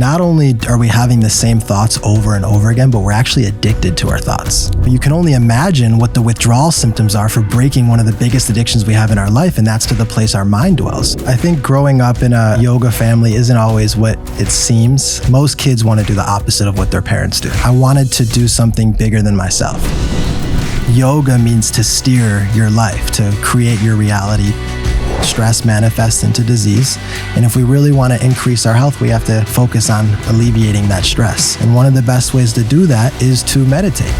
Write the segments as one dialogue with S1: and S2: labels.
S1: not only are we having the same thoughts over and over again, but we're actually addicted to our thoughts. You can only imagine what the withdrawal symptoms are for breaking one of the biggest addictions we have in our life, and that's to the place our mind dwells. I think growing up in a yoga family isn't always what it seems. Most kids want to do the opposite of what their parents do. I wanted to do something bigger than myself. Yoga means to steer your life, to create your reality. Stress manifests into disease, and if we really want to increase our health, we have to focus on alleviating that stress. And one of the best ways to do that is to meditate.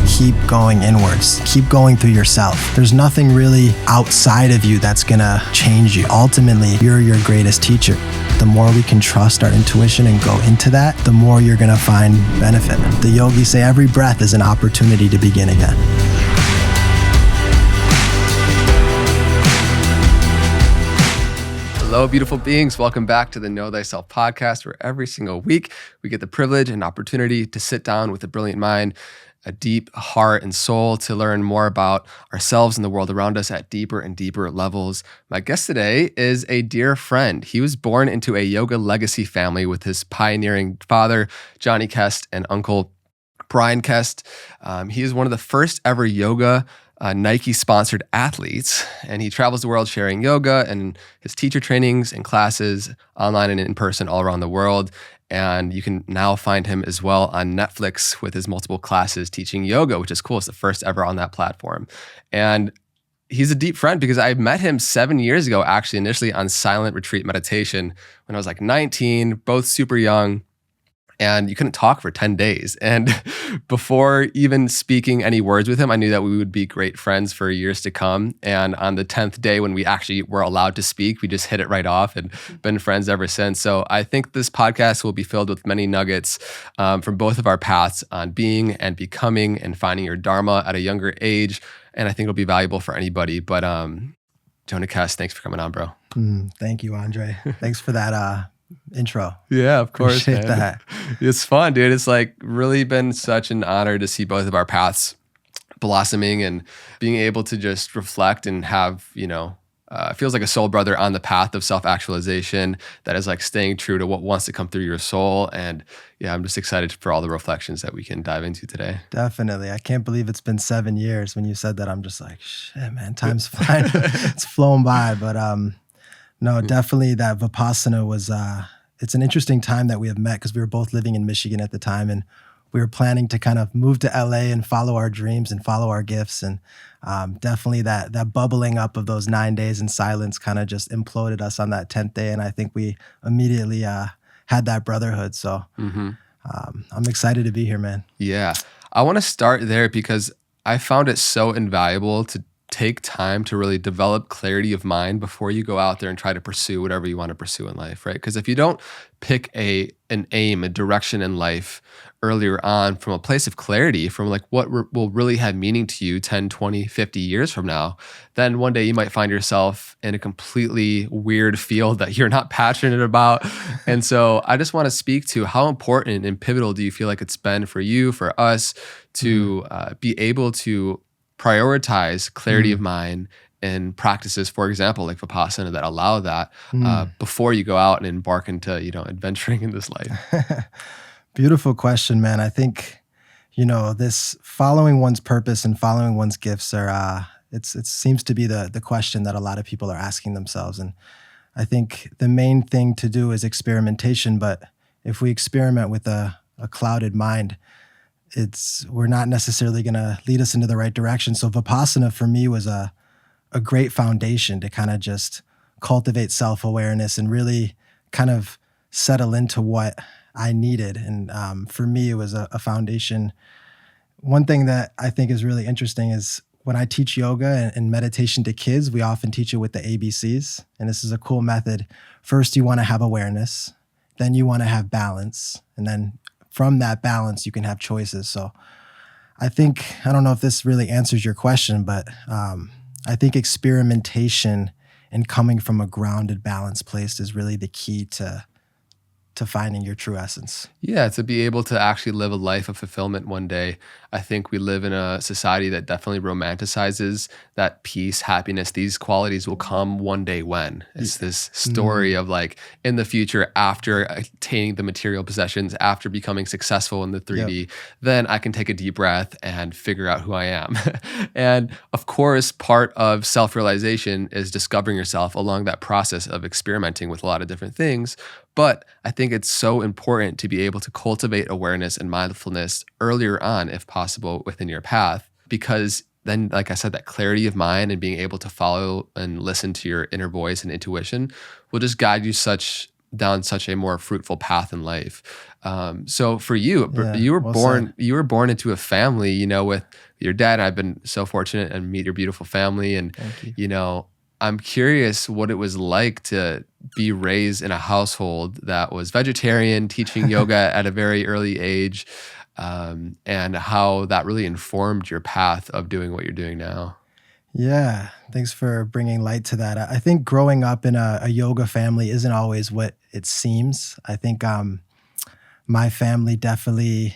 S1: Keep going inwards. Keep going through yourself. There's nothing really outside of you that's gonna change you. Ultimately, you're your greatest teacher. The more we can trust our intuition and go into that, the more you're gonna find benefit. The yogis say every breath is an opportunity to begin again.
S2: Hello, beautiful beings. Welcome back to the Know Thyself podcast, where every single week we get the privilege and opportunity to sit down with a brilliant mind, a deep heart and soul to learn more about ourselves and the world around us at deeper and deeper levels. My guest today is a dear friend. He was born into a yoga legacy family with his pioneering father, Jonah Kest, and uncle, Brian Kest. He is one of the first ever yoga Nike-sponsored athletes, and he travels the world sharing yoga and his teacher trainings and classes online and in person all around the world. And you can now find him as well on Netflix with his multiple classes teaching yoga, which is cool. It's the first ever on that platform. And he's a deep friend because I met him 7 years ago, actually, initially on silent retreat meditation when I was like 19, both super young. And you couldn't talk for 10 days. And before even speaking any words with him, I knew that we would be great friends for years to come. And on the 10th day, when we actually were allowed to speak, we just hit it right off and been friends ever since. So I think this podcast will be filled with many nuggets from both of our paths on being and becoming and finding your Dharma at a younger age. And I think it'll be valuable for anybody. But Jonah Kest, thanks for coming on, bro.
S1: Thank you, Andre. Thanks for that intro.
S2: Yeah, of course.
S1: Appreciate that.
S2: It's fun, dude. It's like really been such an honor to see both of our paths blossoming and being able to just reflect and have, it feels like a soul brother on the path of self-actualization that is like staying true to what wants to come through your soul. And yeah, I'm just excited for all the reflections that we can dive into today.
S1: Definitely. I can't believe it's been 7 years. When you said that, I'm just like, shit, man, time's flying. It's flown by. But no, definitely that Vipassana was, it's an interesting time that we have met because we were both living in Michigan at the time, and we were planning to kind of move to LA and follow our dreams and follow our gifts. And definitely that bubbling up of those 9 days in silence kind of just imploded us on that 10th day. And I think we immediately had that brotherhood. So I'm excited to be here, man.
S2: Yeah. I want to start there because I found it so invaluable to take time to really develop clarity of mind before you go out there and try to pursue whatever you want to pursue in life, right? Because if you don't pick an aim, a direction in life earlier on from a place of clarity, from like what will really have meaning to you 10, 20, 50 years from now, then one day you might find yourself in a completely weird field that you're not passionate about. And so I just want to speak to how important and pivotal do you feel like it's been for you, for us to be able to prioritize clarity of mind and practices, for example, like Vipassana, that allow that before you go out and embark into, adventuring in this life.
S1: Beautiful question, man. I think, this following one's purpose and following one's gifts are, it seems to be the question that a lot of people are asking themselves. And I think the main thing to do is experimentation. But if we experiment with a clouded mind, we're not necessarily going to lead us into the right direction. So Vipassana for me was a great foundation to kind of just cultivate self-awareness and really kind of settle into what I needed. And for me, it was a foundation. One thing that I think is really interesting is when I teach yoga and meditation to kids, we often teach it with the ABCs. And this is a cool method. First, you want to have awareness. Then you want to have balance. And then from that balance, you can have choices. So I don't know if this really answers your question, but I think experimentation and coming from a grounded, balanced place is really the key to to finding your true essence.
S2: Yeah, to be able to actually live a life of fulfillment one day. I think we live in a society that definitely romanticizes that peace, happiness, these qualities will come one day when. It's this story of like in the future, after attaining the material possessions, after becoming successful in the 3D,
S1: Yep.
S2: then I can take a deep breath and figure out who I am. And of course, part of self realization is discovering yourself along that process of experimenting with a lot of different things. But I think it's so important to be able to cultivate awareness and mindfulness earlier on, if possible, within your path, because then, like I said, that clarity of mind and being able to follow and listen to your inner voice and intuition will just guide you down such a more fruitful path in life. So for you,
S1: Yeah,
S2: you were
S1: well
S2: born
S1: said.
S2: you were born into a family, with your dad. I've been so fortunate and meet your beautiful family, and
S1: Thank you.
S2: you know, I'm curious what it was like to be raised in a household that was vegetarian, teaching yoga at a very early age, and how that really informed your path of doing what you're doing now.
S1: Yeah, thanks for bringing light to that. I think growing up in a yoga family isn't always what it seems. I think my family definitely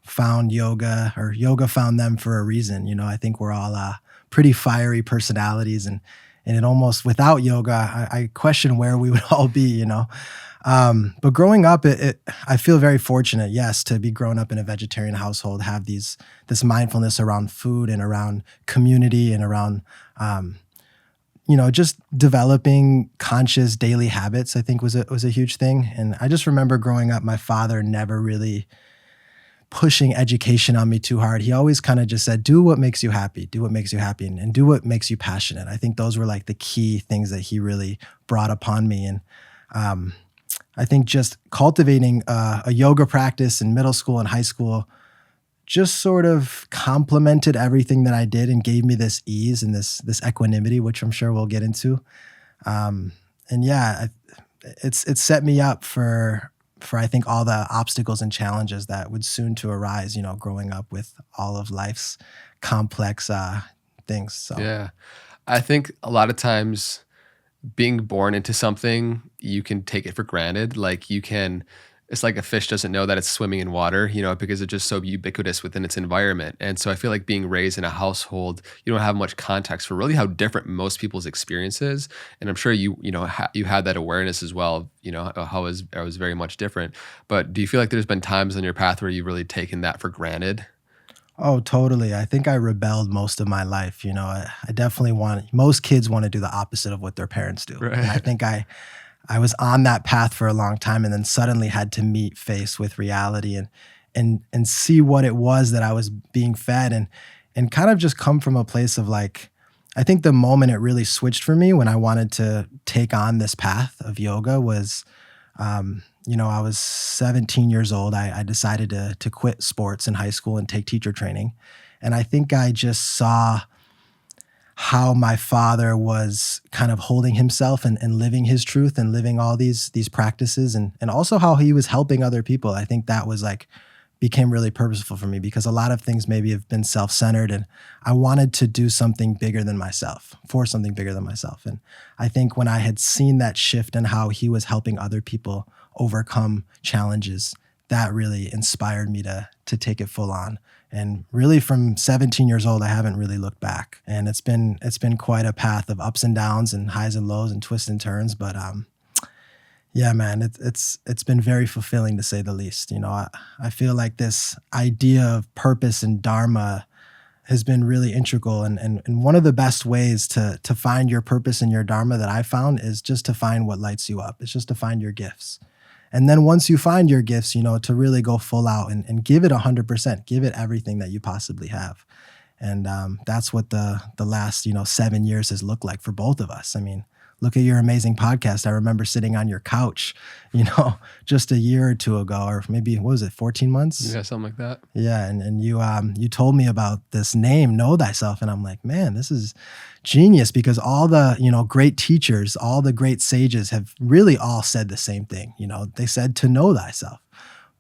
S1: found yoga, or yoga found them for a reason. I think we're all pretty fiery personalities, and it almost without yoga, I question where we would all be. But growing up, I feel very fortunate, yes, to be grown up in a vegetarian household, have this mindfulness around food and around community and around um, just developing conscious daily habits. I think was a huge thing. And I just remember growing up, my father never really pushing education on me too hard. He always kind of just said, do what makes you happy, do what makes you happy, and do what makes you passionate. I think those were like the key things that he really brought upon me. And um, I think just cultivating a yoga practice in middle school and high school just sort of complemented everything that I did and gave me this ease and this equanimity, which I'm sure we'll get into. Um, and yeah, it's set me up for I think all the obstacles and challenges that would soon to arise. Growing up with all of life's complex things. So
S2: Yeah. I think a lot of times being born into something, you can take it for granted. It's like a fish doesn't know that it's swimming in water, because it's just so ubiquitous within its environment. And so I feel like being raised in a household, you don't have much context for really how different most people's experience is. And I'm sure you had that awareness as well, how I was very much different. But do you feel like there's been times on your path where you've really taken that for granted?
S1: Oh, totally. I think I rebelled most of my life. I definitely most kids want to do the opposite of what their parents do. And I
S2: Right.
S1: think I was on that path for a long time, and then suddenly had to meet face with reality and see what it was that I was being fed, and kind of just come from a place of like, I think the moment it really switched for me when I wanted to take on this path of yoga was I was 17 years old. I decided to quit sports in high school and take teacher training. And I think I just saw how my father was kind of holding himself and living his truth and living all these practices, and also how he was helping other people. I think that was like became really purposeful for me, because a lot of things maybe have been self-centered, and I wanted to do something bigger than myself, for something bigger than myself. And I think when I had seen that shift in how he was helping other people overcome challenges, that really inspired me to take it full on. And really from 17 years old, I haven't really looked back. And it's been quite a path of ups and downs and highs and lows and twists and turns. But yeah, man, it's been very fulfilling, to say the least. I feel like this idea of purpose and dharma has been really integral. And one of the best ways to find your purpose and your dharma that I found is just to find what lights you up. It's just to find your gifts. And then once you find your gifts, to really go full out and give it 100%, give it everything that you possibly have. And that's what the last 7 years has looked like for both of us. I mean, look at your amazing podcast. I remember sitting on your couch, just a year or two ago, or maybe what was it, 14 months?
S2: Yeah, something like that.
S1: Yeah, and you told me about this name, Know Thyself, and I'm like, man, this is genius, because all the great teachers, all the great sages have really all said the same thing. They said to know thyself.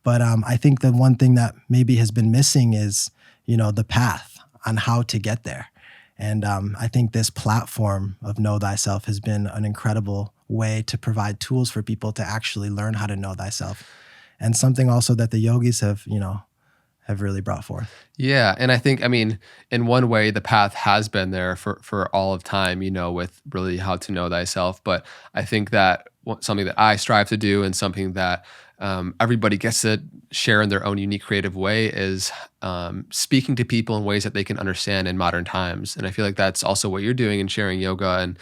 S1: But I think the one thing that maybe has been missing is the path on how to get there. And I think this platform of Know Thyself has been an incredible way to provide tools for people to actually learn how to know thyself. And something also that the yogis have, have really brought forth.
S2: Yeah. And I think, I mean, in one way, the path has been there for all of time, with really how to know thyself. But I think that something that I strive to do and something that everybody gets to share in their own unique creative way is speaking to people in ways that they can understand in modern times. And I feel like that's also what you're doing in sharing yoga and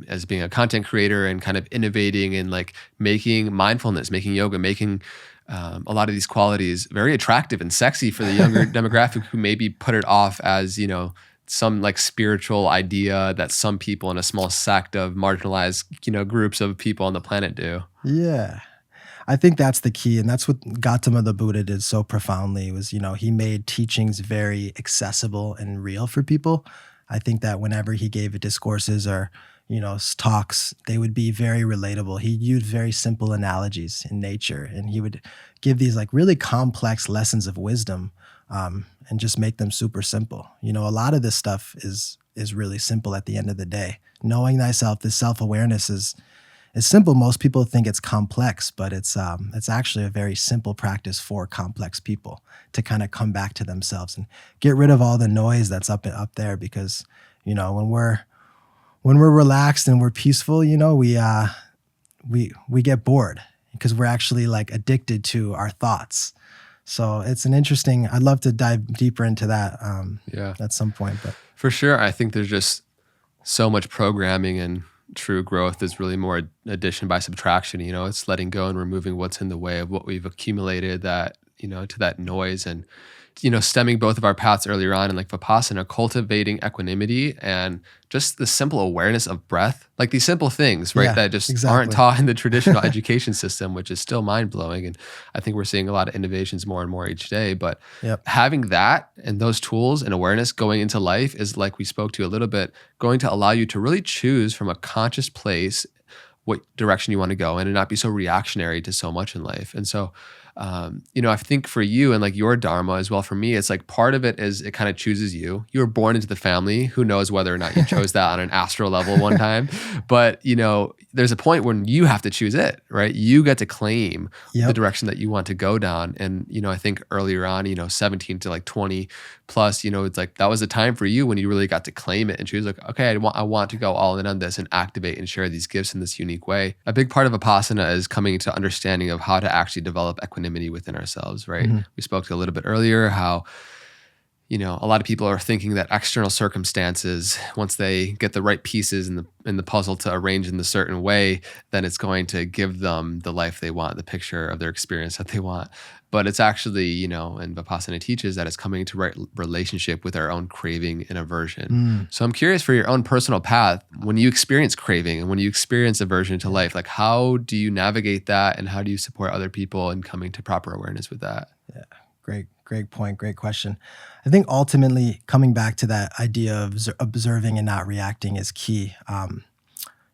S2: as being a content creator and kind of innovating and like making mindfulness, making yoga, making a lot of these qualities very attractive and sexy for the younger demographic who maybe put it off as, some like spiritual idea that some people in a small sect of marginalized, groups of people on the planet do.
S1: Yeah. I think that's the key. And that's what Gautama the Buddha did so profoundly was, he made teachings very accessible and real for people. I think that whenever he gave discourses or, talks, they would be very relatable. He used very simple analogies in nature, and he would give these like really complex lessons of wisdom and just make them super simple. A lot of this stuff is really simple at the end of the day. Knowing thyself, this self-awareness is simple. Most people think it's complex, but it's actually a very simple practice for complex people to kind of come back to themselves and get rid of all the noise that's up there. Because when we're relaxed and we're peaceful, we get bored because we're actually like addicted to our thoughts. So it's an interesting. I'd love to dive deeper into that at some point. But
S2: for sure, I think there's just so much programming, and true growth is really more addition by subtraction. It's letting go and removing what's in the way of what we've accumulated that, to that noise, and, stemming both of our paths earlier on in like Vipassana, cultivating equanimity and just the simple awareness of breath, like these simple things, right?
S1: Yeah,
S2: that just
S1: exactly.
S2: aren't taught in the traditional education system, which is still mind blowing. And I think we're seeing a lot of innovations more and more each day, but having that and those tools and awareness going into life is, like we spoke to a little bit, going to allow you to really choose from a conscious place what direction you want to go in and not be so reactionary to so much in life. And so, I think for you and like your Dharma as well, for me, it's like part of it is it kind of chooses you. You were born into the family. Who knows whether or not you chose that on an astral level one time, but there's a point when you have to choose it, right? You get to claim the direction that you want to go down. And, I think earlier on, 17 to like 20 plus, it's like, that was a time for you when you really got to claim it and choose like, okay, I want to go all in on this and activate and share these gifts in this unique way. A big part of Vipassana is coming to understanding of how to actually develop equanimity within ourselves, right? Mm-hmm. We spoke to a little bit earlier how, a lot of people are thinking that external circumstances, once they get the right pieces in the puzzle to arrange in a certain way, then it's going to give them the life they want, the picture of their experience that they want. But it's actually, and Vipassana teaches that it's coming to right relationship with our own craving and aversion. So I'm curious for your own personal path, when you experience craving and when you experience aversion to life, like how do you navigate that and how do you support other people in coming to proper awareness with that?
S1: Yeah, great point, great question. I think ultimately coming back to that idea of observing and not reacting is key.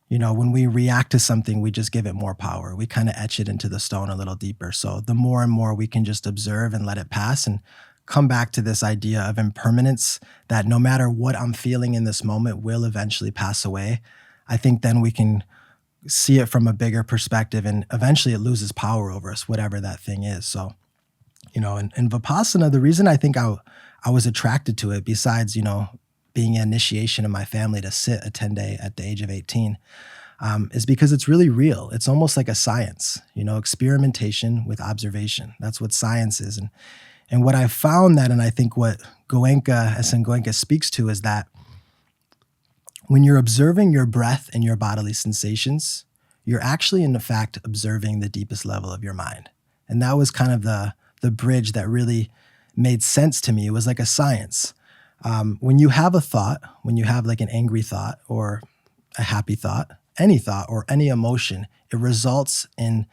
S1: When we react to something, we just give it more power. We kind of etch it into the stone a little deeper. So the more and more we can just observe and let it pass and come back to this idea of impermanence, that no matter what I'm feeling in this moment will eventually pass away, I think then we can see it from a bigger perspective and eventually it loses power over us, whatever that thing is. So, in Vipassana, the reason I think I was attracted to it, besides, being an initiation in my family to sit a 10-day at the age of 18, is because it's really real. It's almost like a science, experimentation with observation. That's what science is. And what I've found that, and I think what Goenka speaks to is that when you're observing your breath and your bodily sensations, you're actually in fact observing the deepest level of your mind. And that was kind of the bridge that really made sense to me. It was like a science. When you have a thought, when you have like an angry thought or a happy thought or any emotion, it results in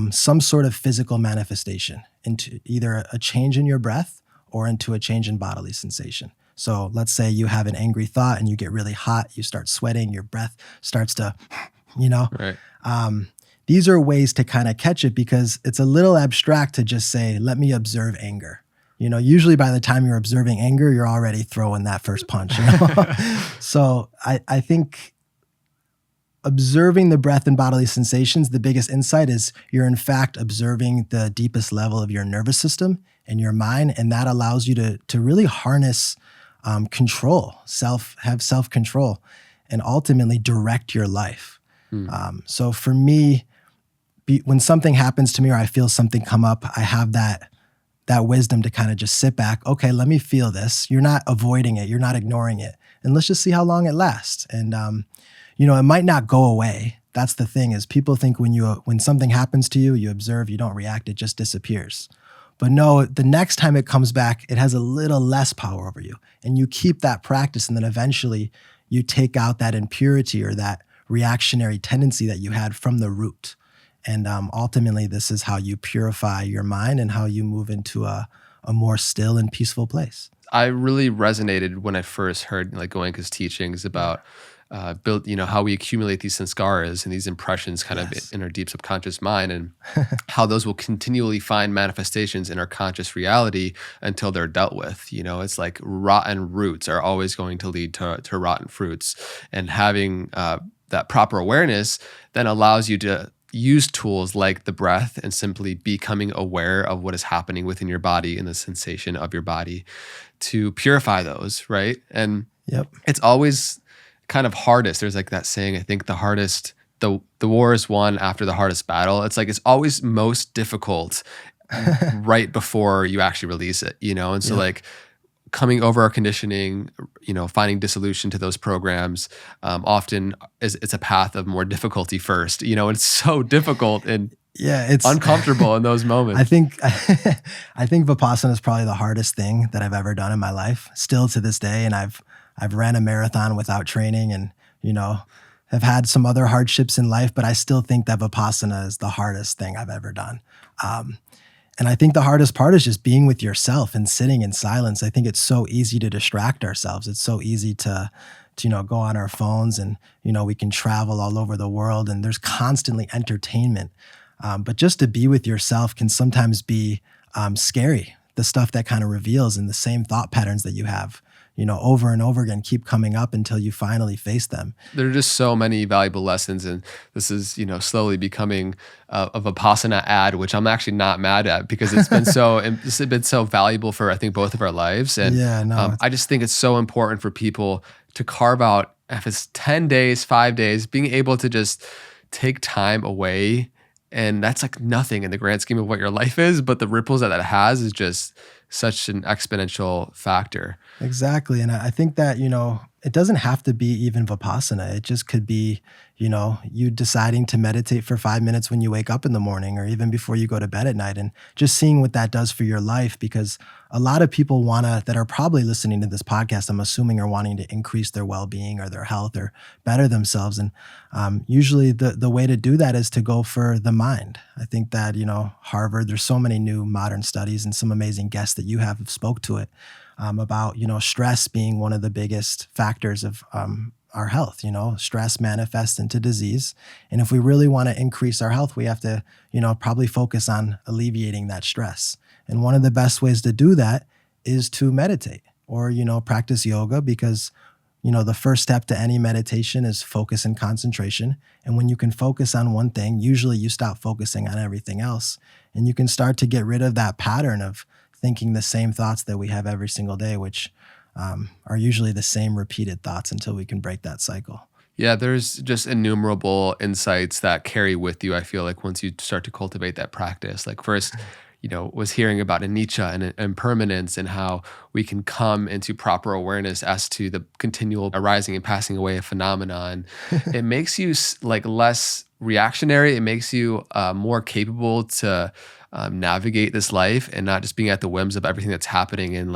S1: some sort of physical manifestation into either a change in your breath or into a change in bodily sensation. So let's say you have an angry thought and you get really hot, you start sweating, your breath starts to,
S2: Right.
S1: These are ways to kind of catch it because it's a little abstract to just say, let me observe anger. Usually by the time you're observing anger, you're already throwing that first punch. So I think observing the breath and bodily sensations, the biggest insight is you're in fact observing the deepest level of your nervous system and your mind, and that allows you to really harness control, have self-control, and ultimately direct your life. So for me, when something happens to me or I feel something come up, I have that wisdom to kind of just sit back. Okay, let me feel this. You're not avoiding it. You're not ignoring it. And let's just see how long it lasts. And, it might not go away. That's the thing is people think when something happens to you, you observe, you don't react, it just disappears. But no, the next time it comes back, it has a little less power over you. And you keep that practice. And then eventually you take out that impurity or that reactionary tendency that you had from the root. And ultimately, this is how you purify your mind and how you move into a more still and peaceful place.
S2: I really resonated when I first heard like Goenka's teachings about how we accumulate these samskaras and these impressions kind of in our deep subconscious mind, and how those will continually find manifestations in our conscious reality until they're dealt with. It's like rotten roots are always going to lead to rotten fruits, and having that proper awareness then allows you to use tools like the breath and simply becoming aware of what is happening within your body and the sensation of your body to purify those, right? And it's always kind of hardest. There's like that saying, I think the war is won after the hardest battle. It's like it's always most difficult right before you actually release it, And so like coming over our conditioning, finding dissolution to those programs, often it's a path of more difficulty first. It's so difficult and it's uncomfortable in those moments.
S1: I think Vipassana is probably the hardest thing that I've ever done in my life, still to this day. And I've ran a marathon without training, and have had some other hardships in life, but I still think that Vipassana is the hardest thing I've ever done. And I think the hardest part is just being with yourself and sitting in silence. I think it's so easy to distract ourselves. It's so easy to go on our phones, and, we can travel all over the world, and there's constantly entertainment. But just to be with yourself can sometimes be scary. The stuff that kind of reveals, and the same thought patterns that you have, over and over again keep coming up until you finally face them.
S2: There are just so many valuable lessons, and this is, slowly becoming a Vipassana ad, which I'm actually not mad at, because it's been so valuable for, I think, both of our lives. And I just think it's so important for people to carve out, if it's 10 days, 5 days, being able to just take time away. And that's like nothing in the grand scheme of what your life is, but the ripples that has is just such an exponential factor.
S1: Exactly. And I think that, it doesn't have to be even Vipassana. It just could be, you deciding to meditate for 5 minutes when you wake up in the morning, or even before you go to bed at night, and just seeing what that does for your life. Because a lot of people that are probably listening to this podcast, I'm assuming, are wanting to increase their well-being or their health or better themselves. And usually the way to do that is to go for the mind. I think that, Harvard, there's so many new modern studies, and some amazing guests that you have spoke to it. About, stress being one of the biggest factors of our health. Stress manifests into disease. And if we really want to increase our health, we have to, probably focus on alleviating that stress. And one of the best ways to do that is to meditate or, practice yoga, because, the first step to any meditation is focus and concentration. And when you can focus on one thing, usually you stop focusing on everything else, and you can start to get rid of that pattern of thinking the same thoughts that we have every single day, which are usually the same repeated thoughts, until we can break that cycle.
S2: Yeah, there's just innumerable insights that carry with you, I feel like, once you start to cultivate that practice. Like first, was hearing about anicca and impermanence, and how we can come into proper awareness as to the continual arising and passing away of phenomena. And it makes you like less reactionary. It makes you more capable to navigate this life, and not just being at the whims of everything that's happening and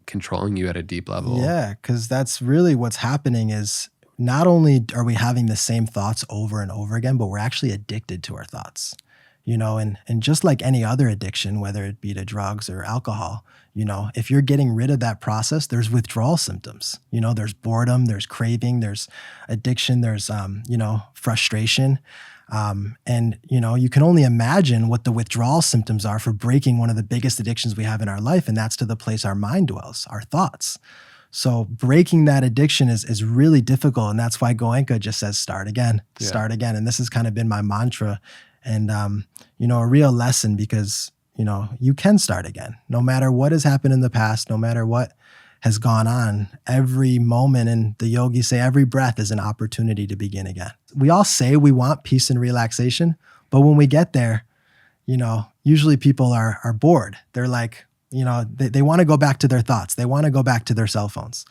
S2: controlling you at a deep level.
S1: Yeah, because that's really what's happening is not only are we having the same thoughts over and over again, but we're actually addicted to our thoughts. And just like any other addiction, whether it be to drugs or alcohol, if you're getting rid of that process, there's withdrawal symptoms. There's boredom, there's craving, there's addiction, there's, frustration. And you can only imagine what the withdrawal symptoms are for breaking one of the biggest addictions we have in our life. And that's to the place our mind dwells, our thoughts. So breaking that addiction is really difficult. And that's why Goenka just says, start again, start again. And this has kind of been my mantra and, a real lesson because, you can start again, no matter what has happened in the past, no matter what has gone on. Every moment, and the yogis say every breath is an opportunity to begin again. We all say we want peace and relaxation, but when we get there, usually people are bored. They're like, they want to go back to their thoughts. They want to go back to their cell phones.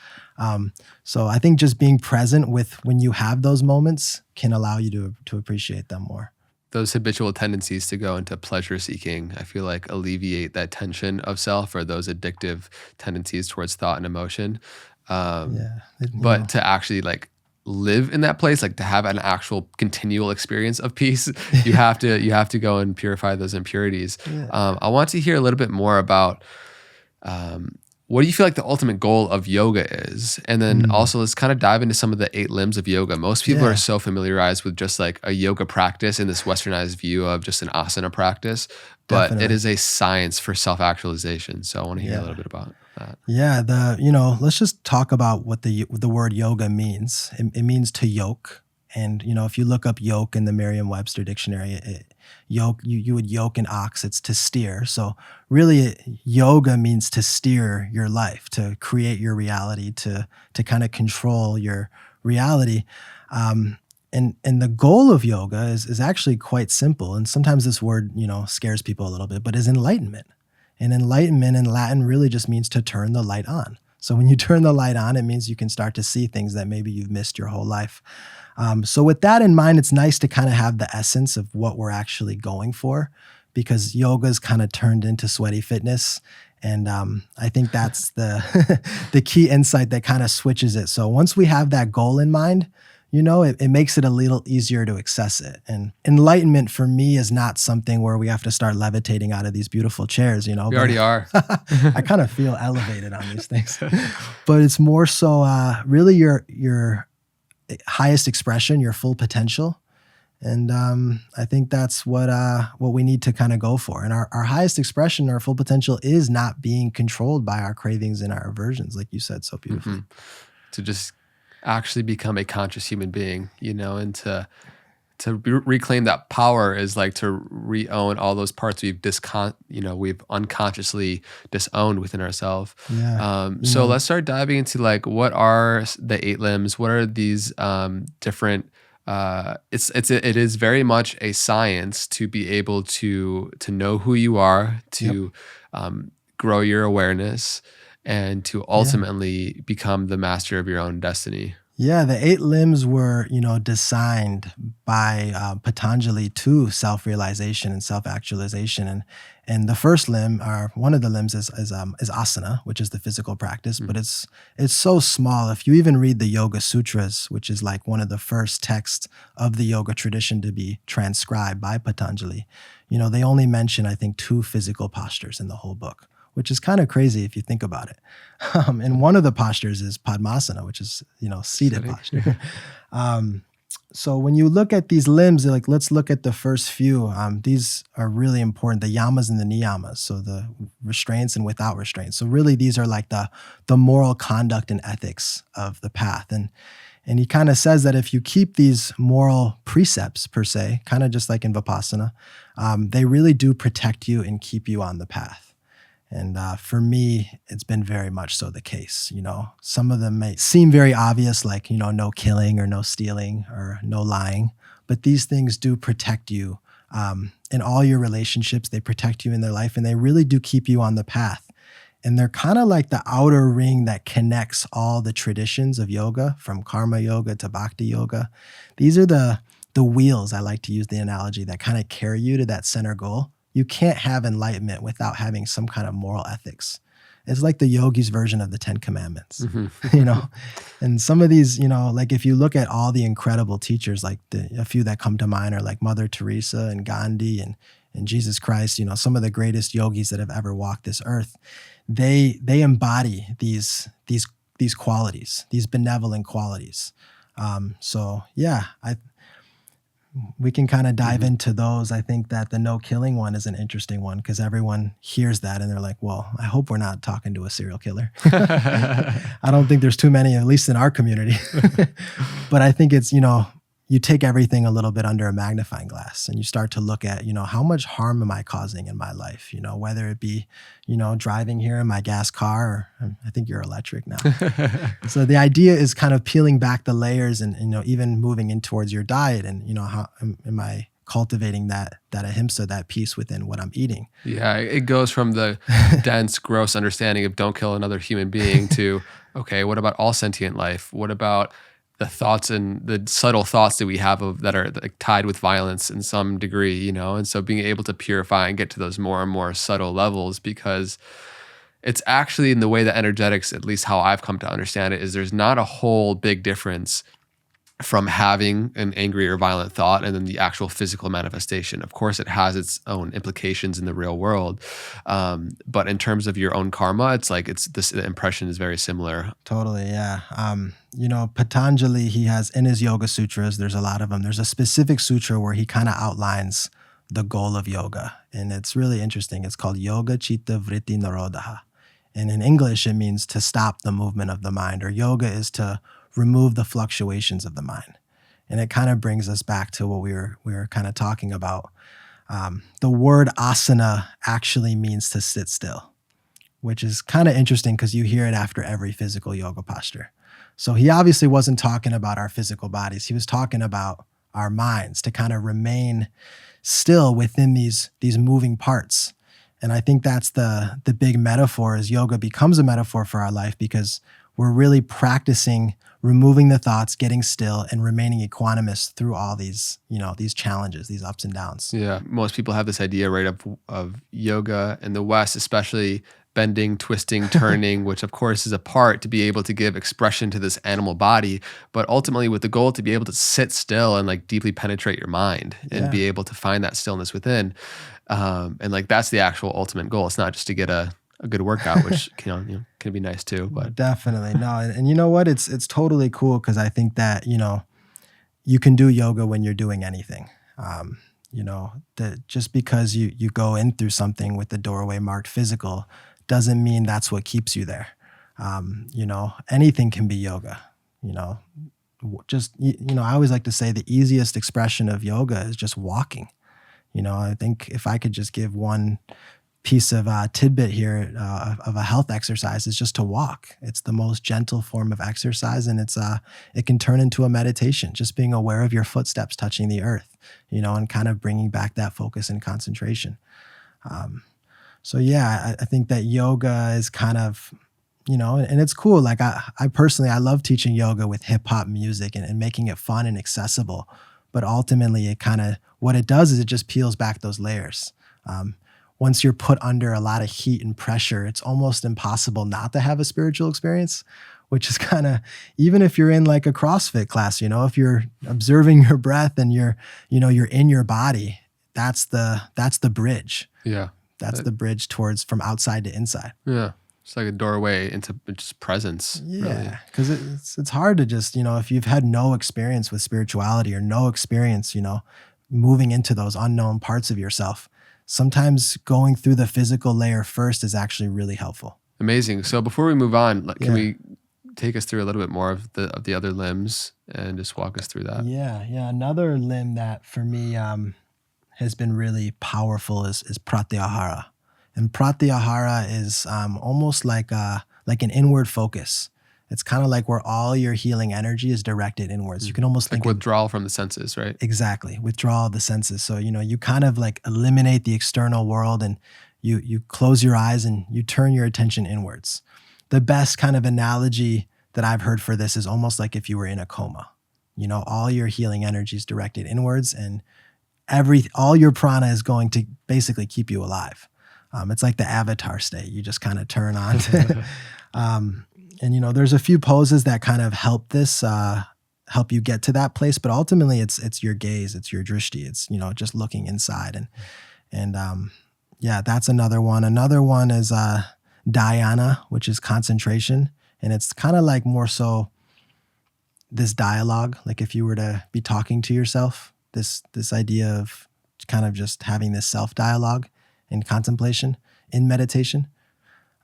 S1: So I think just being present with when you have those moments can allow you to appreciate them more.
S2: Those habitual tendencies to go into pleasure seeking, I feel like alleviate that tension of self or those addictive tendencies towards thought and emotion. But to actually like live in that place, like to have an actual continual experience of peace, you have to go and purify those impurities. I want to hear a little bit more about what do you feel like the ultimate goal of yoga is? And then also let's kind of dive into some of the 8 limbs of yoga. Most people are so familiarized with just like a yoga practice in this westernized view of just an asana practice, but it is a science for self-actualization. So I want to hear a little bit about that.
S1: Yeah, let's just talk about what the word yoga means. It means to yoke. And, if you look up yoke in the Merriam-Webster dictionary, yoke, you would yoke an ox, it's to steer. So really yoga means to steer your life, to create your reality, to kind of control your reality. And the goal of yoga is actually quite simple. And sometimes this word, scares people a little bit, but is enlightenment. And enlightenment in Latin really just means to turn the light on. So when you turn the light on, it means you can start to see things that maybe you've missed your whole life. So with that in mind, it's nice to kind of have the essence of what we're actually going for, because yoga's kind of turned into sweaty fitness. And I think that's the key insight that kind of switches it. So once we have that goal in mind, it makes it a little easier to access it. And enlightenment for me is not something where we have to start levitating out of these beautiful chairs,
S2: We already are.
S1: I kind of feel elevated on these things, but it's more so really your highest expression, your full potential. And I think that's what we need to kind of go for. And our highest expression, our full potential is not being controlled by our cravings and our aversions, like you said so beautifully.
S2: To just actually become a conscious human being, and to reclaim that power is like to re-own all those parts we've we've unconsciously disowned within ourselves. So let's start diving into like, what are the 8 limbs? What are these different? It is very much a science to be able to know who you are, to grow your awareness, and to ultimately become the master of your own destiny.
S1: Yeah, the 8 limbs were, designed by Patanjali to self-realization and self-actualization. And the first limb, or one of the limbs, is asana, which is the physical practice. But it's so small. If you even read the Yoga Sutras, which is like one of the first texts of the yoga tradition to be transcribed by Patanjali, they only mention, I think, 2 physical postures in the whole book, which is kind of crazy if you think about it. And one of the postures is Padmasana, which is, seated posture. So when you look at these limbs, like, let's look at the first few. These are really important, the yamas and the niyamas, so the restraints and without restraints. So really these are like the moral conduct and ethics of the path. And he kind of says that if you keep these moral precepts, per se, kind of just like in Vipassana, they really do protect you and keep you on the path. And for me, it's been very much so the case. Some of them may seem very obvious, like, no killing or no stealing or no lying. But these things do protect you in all your relationships. They protect you in their life, and they really do keep you on the path. And they're kind of like the outer ring that connects all the traditions of yoga, from karma yoga to bhakti yoga. These are the wheels, I like to use the analogy, that kind of carry you to that center goal. You can't have enlightenment without having some kind of moral ethics. It's like the yogi's version of the 10 Commandments, And some of these, like if you look at all the incredible teachers, like a few that come to mind are like Mother Teresa and Gandhi and Jesus Christ, some of the greatest yogis that have ever walked this earth. They embody these qualities, these benevolent qualities. we can kind of dive into those. I think that the no killing one is an interesting one because everyone hears that and they're like, well, I hope we're not talking to a serial killer. I don't think there's too many, at least in our community. But I think it's, you take everything a little bit under a magnifying glass and you start to look at, how much harm am I causing in my life? Whether it be, driving here in my gas car, or I think you're electric now. So the idea is kind of peeling back the layers and, even moving in towards your diet and, how am I cultivating that ahimsa, that peace within what I'm eating.
S2: Yeah, it goes from the dense, gross understanding of don't kill another human being to, okay, what about all sentient life? What about the thoughts and the subtle thoughts that we have that are like tied with violence in some degree, And so being able to purify and get to those more and more subtle levels, because it's actually in the way that energetics, at least how I've come to understand it, is there's not a whole big difference from having an angry or violent thought and then the actual physical manifestation. Of course, it has its own implications in the real world. But in terms of your own karma, the impression is very similar.
S1: Totally, yeah. Patanjali, he has in his Yoga Sutras, there's a lot of them. There's a specific sutra where he kind of outlines the goal of yoga. And it's really interesting. It's called Yoga Chitta Vritti Nirodha. And in English, it means to stop the movement of the mind, or yoga is to remove the fluctuations of the mind. And it kind of brings us back to what we were kind of talking about. The word asana actually means to sit still, which is kind of interesting because you hear it after every physical yoga posture. So he obviously wasn't talking about our physical bodies. He was talking about our minds to kind of remain still within these moving parts. And I think that's the big metaphor, is yoga becomes a metaphor for our life because we're really practicing removing the thoughts, getting still, and remaining equanimous through all these, these challenges, these ups and downs.
S2: Yeah, most people have this idea, right, of yoga in the West, especially bending, twisting, turning, which of course is a part to be able to give expression to this animal body, but ultimately with the goal to be able to sit still and like deeply penetrate your mind and be able to find that stillness within. And like that's the actual ultimate goal. It's not just to get a good workout, which can be nice too. But
S1: definitely no, and you know what? It's totally cool because I think that you can do yoga when you're doing anything. That just because you go in through something with the doorway marked physical doesn't mean that's what keeps you there. Anything can be yoga. I always like to say the easiest expression of yoga is just walking. I think if I could just give one piece of tidbit here of a health exercise, is just to walk. It's the most gentle form of exercise, and it can turn into a meditation, just being aware of your footsteps touching the earth, and kind of bringing back that focus and concentration. So yeah, I think that yoga is kind of, and it's cool. Like I personally, I love teaching yoga with hip hop music and making it fun and accessible. But ultimately, what it does is it just peels back those layers. Once you're put under a lot of heat and pressure, it's almost impossible not to have a spiritual experience, which is kind of, even if you're in like a CrossFit class, if you're observing your breath and you're in your body, that's the bridge.
S2: Yeah.
S1: That's the bridge towards from outside to inside.
S2: Yeah. It's like a doorway into just presence.
S1: Yeah. Because it's hard to just, if you've had no experience with spirituality or no experience, moving into those unknown parts of yourself, sometimes going through the physical layer first is actually really helpful.
S2: Amazing. So before we move on, can we take us through a little bit more of the other limbs and just walk us through that?
S1: Yeah. Another limb that for me has been really powerful is pratyahara. And pratyahara is almost like an inward focus. It's kind of like where all your healing energy is directed inwards. You can almost think
S2: withdrawal from the senses, right?
S1: Exactly. Withdrawal of the senses. So, you kind of like eliminate the external world and you close your eyes and you turn your attention inwards. The best kind of analogy that I've heard for this is almost like if you were in a coma. All your healing energy is directed inwards and all your prana is going to basically keep you alive. It's like the avatar state. You just kind of turn on to and there's a few poses that kind of help you get to that place, but ultimately it's your gaze, it's your drishti, it's just looking inside and that's another one. Another one is dhyana, which is concentration, and it's kind of like more so this dialogue, like if you were to be talking to yourself, this idea of kind of just having this self-dialogue in contemplation, in meditation.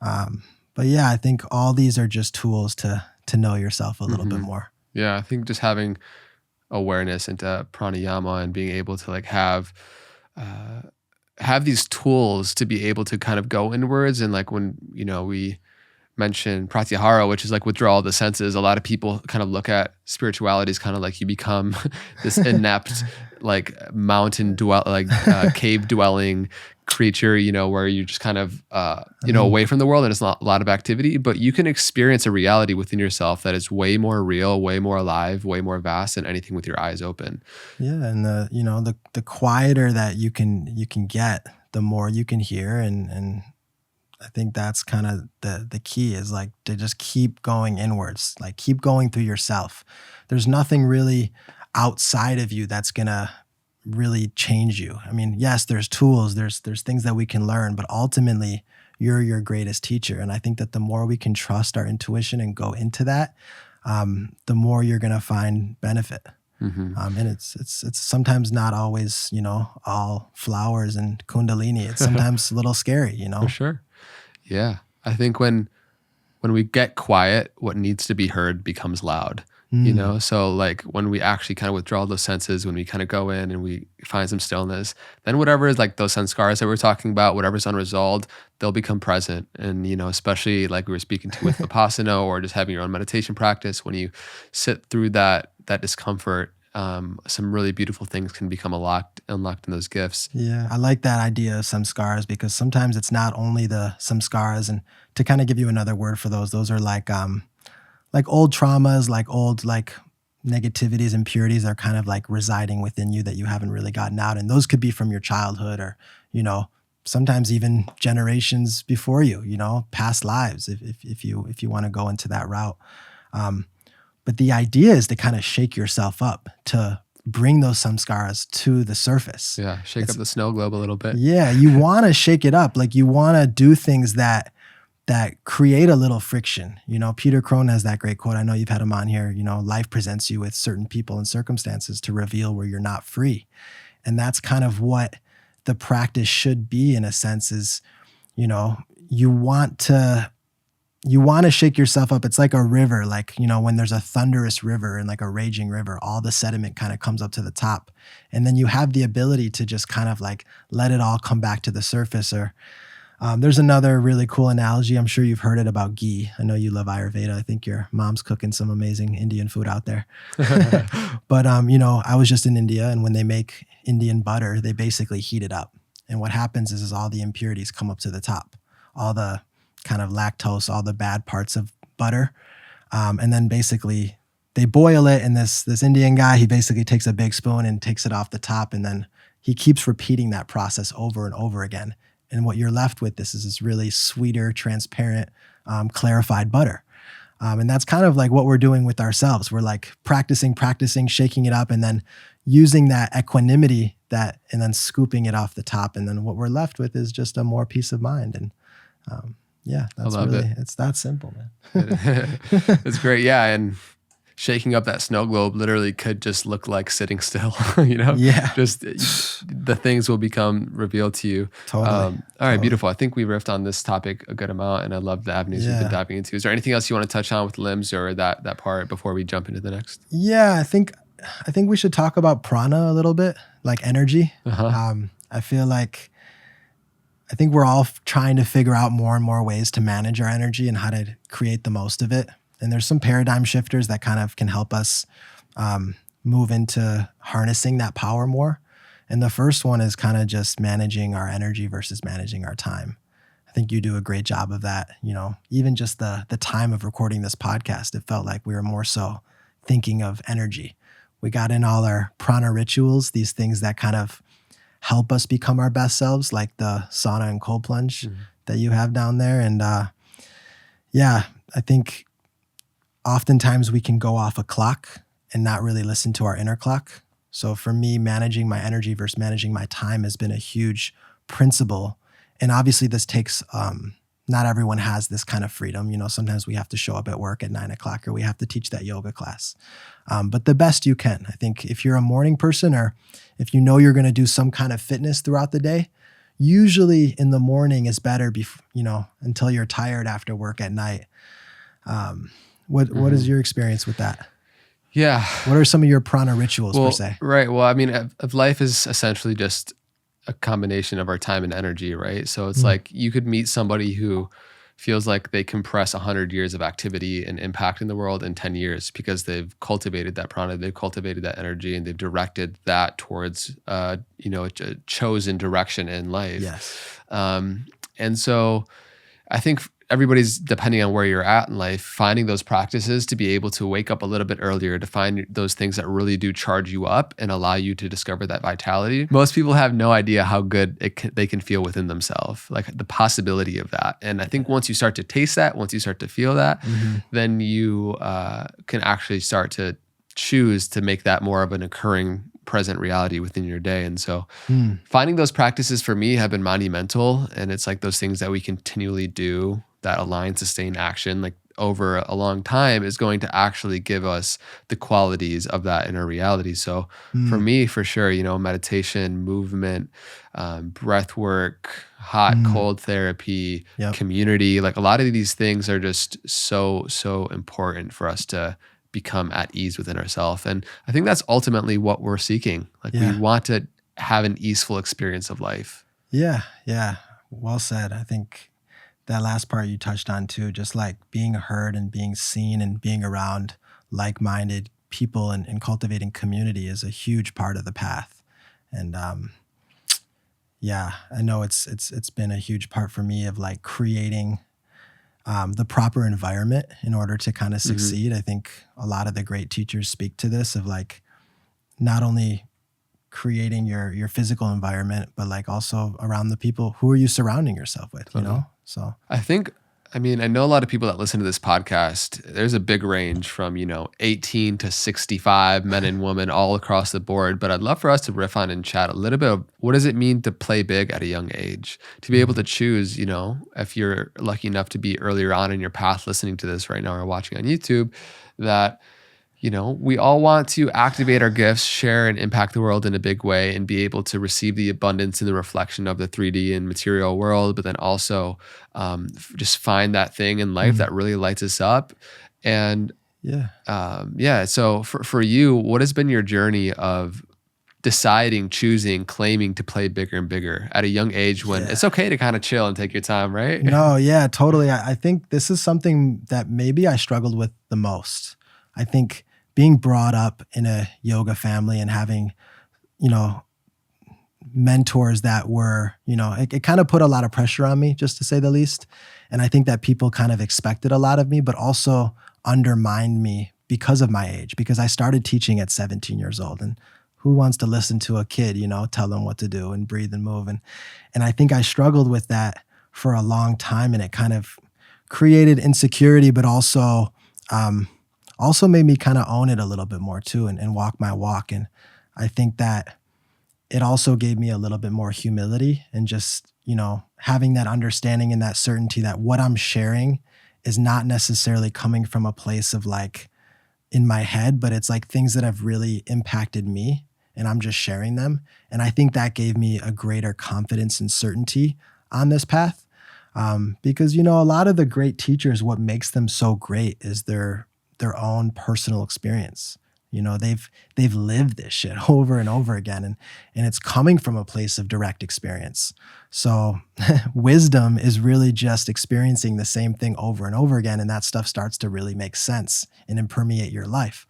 S1: But yeah, I think all these are just tools to know yourself a little bit more.
S2: Yeah, I think just having awareness into pranayama and being able to like have these tools to be able to kind of go inwards. And like when, we mention pratyahara, which is like withdrawal of the senses, a lot of people kind of look at spirituality as kind of like you become this inept, like cave dwelling creature, where you're just kind of, away from the world and it's not a lot of activity, but you can experience a reality within yourself that is way more real, way more alive, way more vast than anything with your eyes open.
S1: Yeah. And the quieter that you can get, the more you can hear. And I think that's kind of the key, is like to just keep going inwards, like keep going through yourself. There's nothing really outside of you that's going to really change you. I mean, yes, there's tools, there's things that we can learn, but ultimately you're your greatest teacher. And I think that the more we can trust our intuition and go into that, the more you're going to find benefit. And it's sometimes not always, all flowers and kundalini. It's sometimes a little scary,
S2: For sure. Yeah. I think when we get quiet, what needs to be heard becomes loud. So like when we actually kind of withdraw those senses, when we kind of go in and we find some stillness, then whatever is like those samskaras that we're talking about, whatever's unresolved, they'll become present. And, especially like we were speaking to with Vipassana or just having your own meditation practice, when you sit through that discomfort, some really beautiful things can become unlocked in those gifts.
S1: Yeah, I like that idea of samskaras, because sometimes it's not only the samskaras. And to kind of give you another word for those are like old traumas, like old negativities, impurities are kind of like residing within you that you haven't really gotten out. And those could be from your childhood, or, sometimes even generations before you, past lives, if you want to go into that route. But the idea is to kind of shake yourself up, to bring those samskaras to the surface.
S2: Yeah, shake up the snow globe a little bit.
S1: Yeah, you want to shake it up. Like you want to do things that create a little friction. Peter Crone has that great quote. I know you've had him on here. Life presents you with certain people and circumstances to reveal where you're not free. And that's kind of what the practice should be, in a sense, is, you want to shake yourself up. It's like a river, like, when there's a thunderous river and like a raging river, all the sediment kind of comes up to the top. And then you have the ability to just kind of like let it all come back to the surface. Or there's another really cool analogy. I'm sure you've heard it about ghee. I know you love Ayurveda. I think your mom's cooking some amazing Indian food out there. But, I was just in India, and when they make Indian butter, they basically heat it up. And what happens is all the impurities come up to the top, all the kind of lactose, all the bad parts of butter. And then basically they boil it. And this Indian guy, he basically takes a big spoon and takes it off the top. And then he keeps repeating that process over and over again. And what you're left with is this really sweeter, transparent, clarified butter. And that's kind of like what we're doing with ourselves. We're like practicing, shaking it up, and then using that equanimity and then scooping it off the top. And then what we're left with is just a more peace of mind. And yeah, that's it's that simple, man.
S2: It's great. Yeah. And shaking up that snow globe literally could just look like sitting still,
S1: Yeah.
S2: Just the things will become revealed to you.
S1: Totally.
S2: All right, beautiful. I think we riffed on this topic a good amount, and I love the avenues we've been diving into. Is there anything else you want to touch on with limbs or that part before we jump into the next?
S1: Yeah, I think we should talk about prana a little bit, like energy. I feel like I think we're all trying to figure out more and more ways to manage our energy and how to create the most of it. And there's some paradigm shifters that kind of can help us move into harnessing that power more. And the first one is kind of just managing our energy versus managing our time. I think you do a great job of that. Even just the time of recording this podcast, it felt like we were more so thinking of energy. We got in all our prana rituals, these things that kind of help us become our best selves, like the sauna and cold plunge that you have down there. And I think oftentimes we can go off a clock and not really listen to our inner clock. So for me, managing my energy versus managing my time has been a huge principle. And obviously this takes not everyone has this kind of freedom. Sometimes we have to show up at work at 9 o'clock, or we have to teach that yoga class. But the best you can. I think if you're a morning person, or if you're going to do some kind of fitness throughout the day, usually in the morning is better, until you're tired after work at night. What is your experience with that?
S2: Yeah.
S1: What are some of your prana rituals, per se?
S2: Right. Well, I mean, if life is essentially just a combination of our time and energy, right? So it's like you could meet somebody who feels like they compress 100 years of activity and impact in the world in 10 years because they've cultivated that prana, they've cultivated that energy, and they've directed that towards, a chosen direction in life.
S1: Yes.
S2: And so I think everybody's, depending on where you're at in life, finding those practices to be able to wake up a little bit earlier, to find those things that really do charge you up and allow you to discover that vitality. Most people have no idea how good they can feel within themselves, like the possibility of that. And I think once you start to taste that, once you start to feel that, then you can actually start to choose to make that more of an occurring present reality within your day. And so finding those practices for me have been monumental. And it's like those things that we continually do that align, sustain action, like over a long time, is going to actually give us the qualities of that inner reality. So for me, for sure, meditation, movement, breath work, hot, cold therapy, community, like a lot of these things are just so, so important for us to become at ease within ourselves. And I think that's ultimately what we're seeking. Like we want to have an easeful experience of life.
S1: Yeah. Yeah. Well said. I think that last part you touched on too, just like being heard and being seen and being around like-minded people and cultivating community is a huge part of the path. And I know it's been a huge part for me of like creating the proper environment in order to kind of succeed. I think a lot of the great teachers speak to this, of like not only creating your physical environment, but like also around the people who are you surrounding yourself with, So
S2: I know a lot of people that listen to this podcast, there's a big range from, 18 to 65 men and women all across the board. But I'd love for us to riff on and chat a little bit of what does it mean to play big at a young age, to be able to choose, if you're lucky enough to be earlier on in your path listening to this right now or watching on YouTube, that we all want to activate our gifts, share and impact the world in a big way, and be able to receive the abundance and the reflection of the 3D and material world, but then also just find that thing in life that really lights us up. And so for you, what has been your journey of deciding, choosing, claiming to play bigger and bigger at a young age when it's okay to kind of chill and take your time, right?
S1: No, yeah, totally. I think this is something that maybe I struggled with the most. I think being brought up in a yoga family and having, mentors that were, it kind of put a lot of pressure on me, just to say the least. And I think that people kind of expected a lot of me, but also undermined me because of my age, because I started teaching at 17 years old. And who wants to listen to a kid, tell them what to do and breathe and move? And I think I struggled with that for a long time, and it kind of created insecurity, but also made me kind of own it a little bit more too, and walk my walk. And I think that it also gave me a little bit more humility, and just, having that understanding and that certainty that what I'm sharing is not necessarily coming from a place of like in my head, but it's like things that have really impacted me and I'm just sharing them. And I think that gave me a greater confidence and certainty on this path. Because, a lot of the great teachers, what makes them so great is their own personal experience. They've lived this shit over and over again, and it's coming from a place of direct experience. So wisdom is really just experiencing the same thing over and over again, and that stuff starts to really make sense and permeate your life.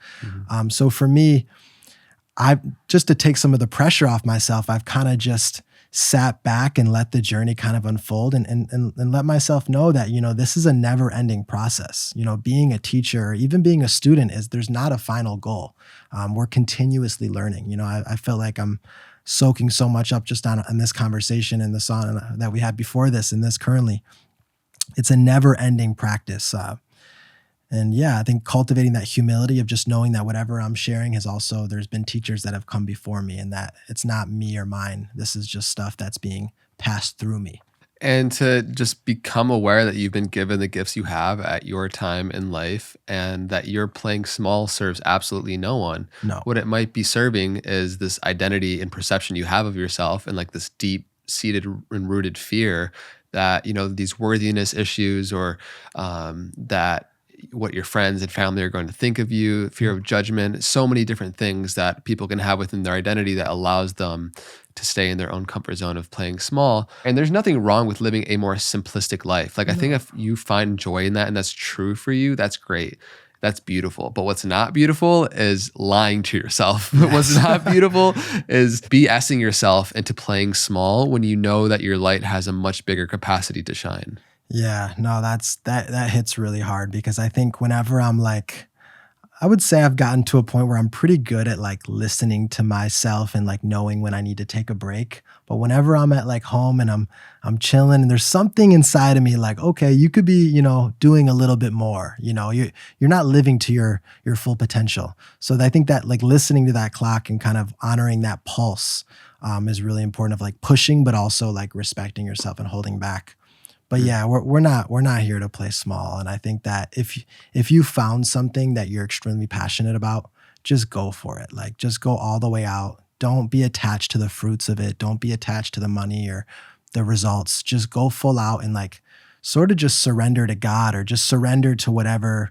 S1: So for me, just to take some of the pressure off myself, I've kind of just sat back and let the journey kind of unfold, and let myself know that, this is a never ending process. Being a teacher or even being a student there's not a final goal. We're continuously learning. I feel like I'm soaking so much up just on this conversation and the song that we had before this and this currently. It's a never ending practice. I think cultivating that humility of just knowing that whatever I'm sharing there's been teachers that have come before me, and that it's not me or mine. This is just stuff that's being passed through me.
S2: And to just become aware that you've been given the gifts you have at your time in life and that you're playing small serves absolutely no one.
S1: No.
S2: What it might be serving is this identity and perception you have of yourself and like this deep seated and rooted fear that, these worthiness issues or that what your friends and family are going to think of you, fear of judgment, so many different things that people can have within their identity that allows them to stay in their own comfort zone of playing small. And there's nothing wrong with living a more simplistic life. Like I think
S1: No.
S2: if you find joy in that and that's true for you, that's great. That's beautiful. But what's not beautiful is lying to yourself.
S1: Yes.
S2: What's not beautiful is BSing yourself into playing small when you know that your light has a much bigger capacity to shine.
S1: Yeah, no, that hits really hard because I think whenever I'm like, I would say I've gotten to a point where I'm pretty good at like listening to myself and like knowing when I need to take a break. But whenever I'm at like home and I'm chilling and there's something inside of me like, okay, you could be, doing a little bit more. You're not living to your full potential. So I think that like listening to that clock and kind of honoring that pulse is really important of like pushing, but also like respecting yourself and holding back. But yeah, we're not here to play small. And I think that if you found something that you're extremely passionate about, just go for it. Like just go all the way out. Don't be attached to the fruits of it. Don't be attached to the money or the results. Just go full out and like sort of just surrender to God or just surrender to whatever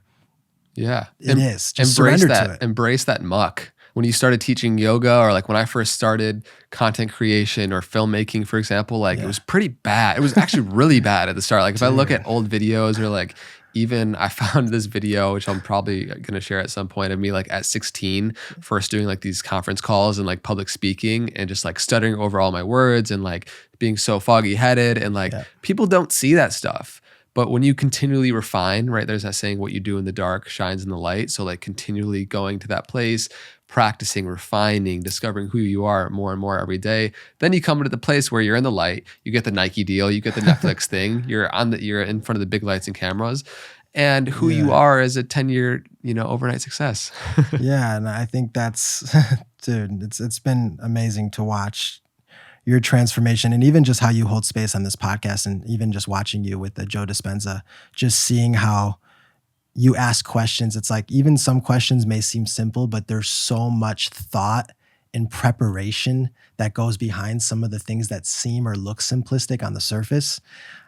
S2: Yeah.
S1: it is. Just
S2: Embrace
S1: surrender
S2: that.
S1: to it.
S2: Embrace that muck. When you started teaching yoga or like when I first started content creation or filmmaking, for example, like it was pretty bad. It was actually really bad at the start. Like if I look at old videos or like even I found this video, which I'm probably going to share at some point of me like at 16, first doing like these conference calls and like public speaking and just like stuttering over all my words and like being so foggy headed and like people don't see that stuff. But when you continually refine, right, there's that saying, what you do in the dark shines in the light. So like continually going to that place, practicing, refining, discovering who you are more and more every day. Then you come to the place where you're in the light, you get the Nike deal, you get the Netflix thing, you're in front of the big lights and cameras. And who you are is a 10-year, overnight success.
S1: Yeah. And I think that's, dude, it's been amazing to watch your transformation and even just how you hold space on this podcast and even just watching you with the Joe Dispenza, just seeing how you ask questions. It's like even some questions may seem simple, but there's so much thought and preparation that goes behind some of the things that seem or look simplistic on the surface.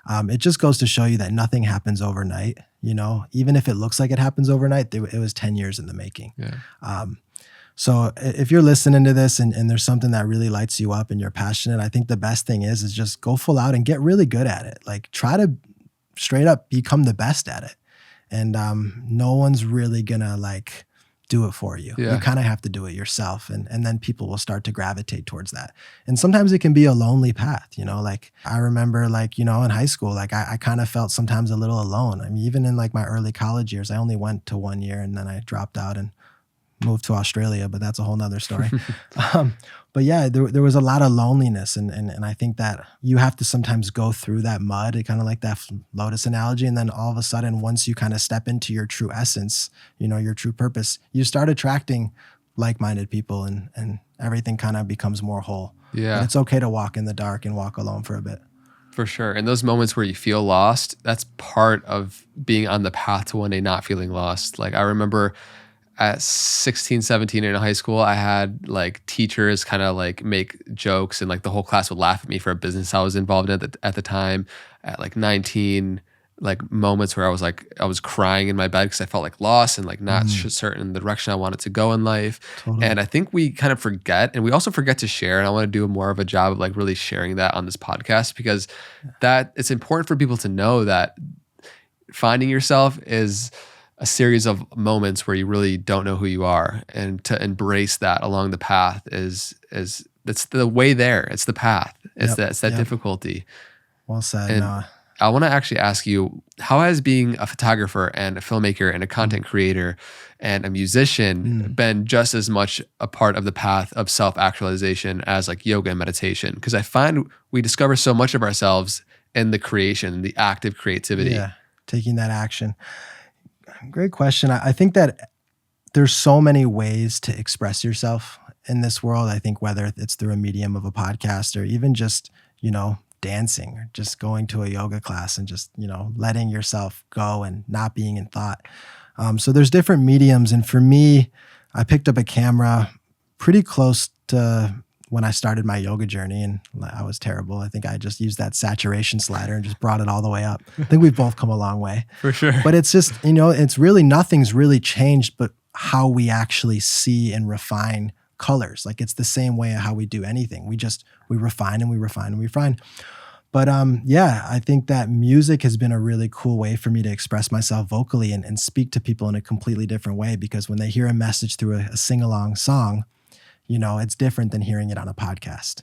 S1: It just goes to show you that nothing happens overnight. Even if it looks like it happens overnight, it was 10 years in the making.
S2: Yeah.
S1: So if you're listening to this and there's something that really lights you up and you're passionate, I think the best thing is just go full out and get really good at it. Like try to straight up become the best at it. And no one's really gonna like do it for you.
S2: Yeah.
S1: You kind of have to do it yourself. And then people will start to gravitate towards that. And sometimes it can be a lonely path, like I remember like, in high school, like I kind of felt sometimes a little alone. I mean, even in like my early college years, I only went to 1 year and then I dropped out and moved to Australia, but that's a whole nother story. But yeah, there was a lot of loneliness. And I think that you have to sometimes go through that mud, kind of like that lotus analogy. And then all of a sudden, once you kind of step into your true essence, your true purpose, you start attracting like-minded people and everything kind of becomes more whole.
S2: Yeah.
S1: And it's okay to walk in the dark and walk alone for a bit.
S2: For sure. And those moments where you feel lost, that's part of being on the path to one day not feeling lost. Like I remember at 16, 17 in high school, I had like teachers kind of like make jokes and like the whole class would laugh at me for a business I was involved in at the time. At like 19, like moments where I was crying in my bed because I felt like lost and like not certain the direction I wanted to go in life.
S1: Totally.
S2: And I think we kind of forget, and we also forget to share. And I want to do more of a job of like really sharing that on this podcast because that it's important for people to know that finding yourself is a series of moments where you really don't know who you are, and to embrace that along the path is that's the way there. It's the path. It's that difficulty.
S1: Well said.
S2: And I want to actually ask you, how has being a photographer and a filmmaker and a content creator and a musician been just as much a part of the path of self-actualization as like yoga and meditation? Because I find we discover so much of ourselves in the creation, the active creativity.
S1: Yeah, taking that action. Great question. I think that there's so many ways to express yourself in this world. I think whether it's through a medium of a podcast or even just, dancing or just going to a yoga class and just, letting yourself go and not being in thought. So there's different mediums. And for me, I picked up a camera pretty close to when I started my yoga journey, and I was terrible. I think I just used that saturation slider and just brought it all the way up. I think we've both come a long way.
S2: For sure.
S1: But it's just, it's really, nothing's really changed but how we actually see and refine colors. Like it's the same way how we do anything. We refine and we refine and we refine. But I think that music has been a really cool way for me to express myself vocally and speak to people in a completely different way, because when they hear a message through a sing-along song, it's different than hearing it on a podcast.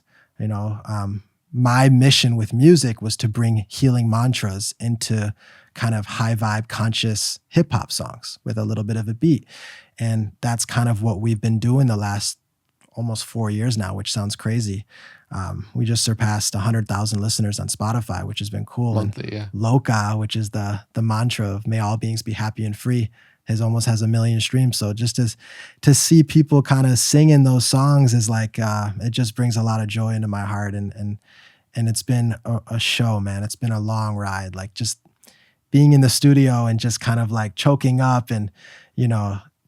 S1: My mission with music was to bring healing mantras into kind of high vibe, conscious hip hop songs with a little bit of a beat. And that's kind of what we've been doing the last almost 4 years now, which sounds crazy. We just surpassed 100,000 listeners on Spotify, which has been cool.
S2: Monthly,
S1: and Loka, which is the mantra of may all beings be happy and free, almost has 1 million streams. So just to see people kind of singing those songs is like, it just brings a lot of joy into my heart. And it's been a show, man. It's been a long ride. Like just being in the studio and just kind of like choking up and,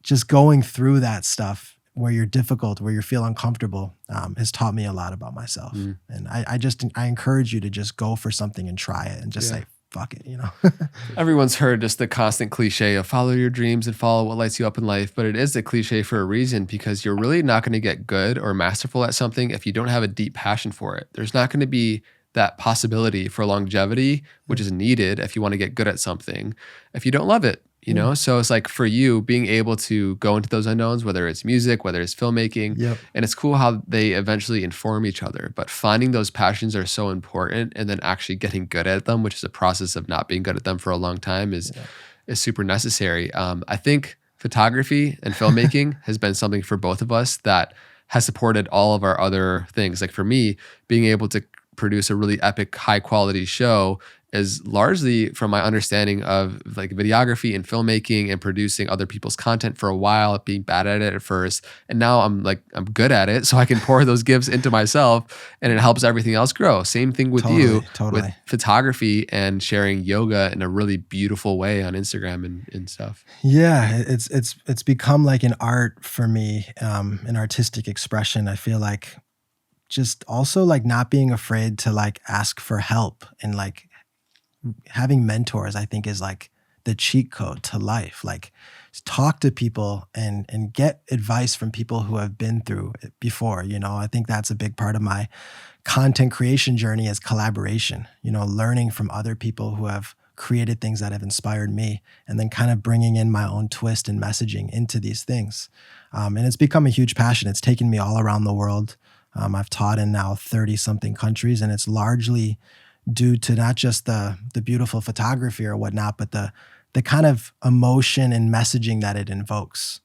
S1: just going through that stuff where you're difficult, where you feel uncomfortable, has taught me a lot about myself. And I encourage you to just go for something and try it and just say, fuck it,
S2: Everyone's heard just the constant cliche of follow your dreams and follow what lights you up in life, but it is a cliche for a reason, because you're really not going to get good or masterful at something if you don't have a deep passion for it. There's not going to be that possibility for longevity, which is needed if you want to get good at something, if you don't love it. So it's like for you being able to go into those unknowns, whether it's music, whether it's filmmaking, and it's cool how they eventually inform each other, but finding those passions are so important, and then actually getting good at them, which is a process of not being good at them for a long time, is super necessary. I think photography and filmmaking has been something for both of us that has supported all of our other things. Like for me, being able to produce a really epic, high quality show is largely from my understanding of like videography and filmmaking and producing other people's content for a while, being bad at it at first. And now I'm good at it. So I can pour those gifts into myself and it helps everything else grow. Same thing with with photography and sharing yoga in a really beautiful way on Instagram and stuff.
S1: Yeah. It's become like an art for me, an artistic expression. I feel like just also like not being afraid to like ask for help, and like having mentors, I think is like the cheat code to life. Like talk to people and get advice from people who have been through it before. I think that's a big part of my content creation journey is collaboration, learning from other people who have created things that have inspired me, and then kind of bringing in my own twist and messaging into these things. And it's become a huge passion. It's taken me all around the world. I've taught in now 30 something countries, and it's largely due to not just the beautiful photography or whatnot, but the kind of emotion and messaging that it invokes.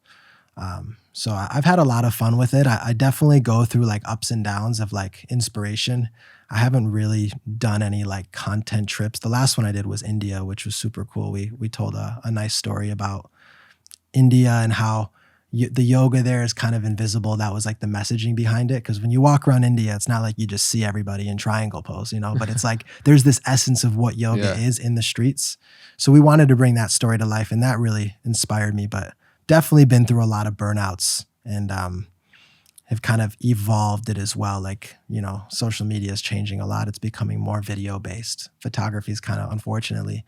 S1: So I've had a lot of fun with it. I definitely go through like ups and downs of like inspiration. I haven't really done any like content trips. The last one I did was India, which was super cool. We told a nice story about India and how the yoga there is kind of invisible. That was like the messaging behind it. Because when you walk around India, it's not like you just see everybody in triangle pose, but it's like there's this essence of what yoga is in the streets. So we wanted to bring that story to life, and that really inspired me. But definitely been through a lot of burnouts, and have kind of evolved it as well. Like, social media is changing a lot. It's becoming more video based. Photography is kind of unfortunately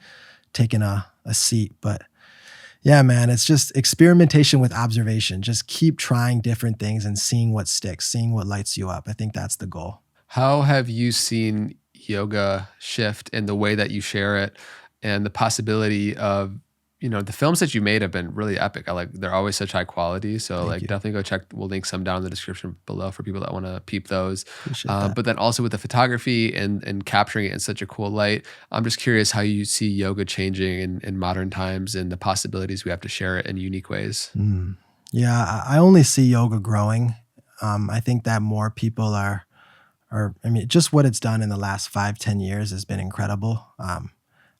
S1: taken a seat, but yeah, man, it's just experimentation with observation. Just keep trying different things and seeing what sticks, seeing what lights you up. I think that's the goal.
S2: How have you seen yoga shift in the way that you share it, and the possibility of, the films that you made have been really epic. They're always such high quality. So definitely go check. We'll link some down in the description below for people that want to peep those. But then also with the photography and capturing it in such a cool light, I'm just curious how you see yoga changing in modern times and the possibilities we have to share it in unique ways.
S1: Yeah, I only see yoga growing. I think that more people just what it's done in the last 5-10 years has been incredible.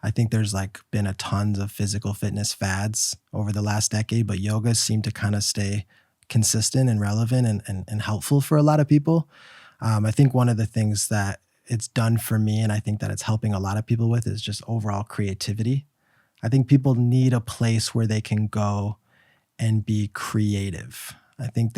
S1: I think there's been a tons of physical fitness fads over the last decade, but yoga seemed to kind of stay consistent and relevant and helpful for a lot of people. I think one of the things that it's done for me, and I think that it's helping a lot of people with, is just overall creativity. I think people need a place where they can go and be creative. I think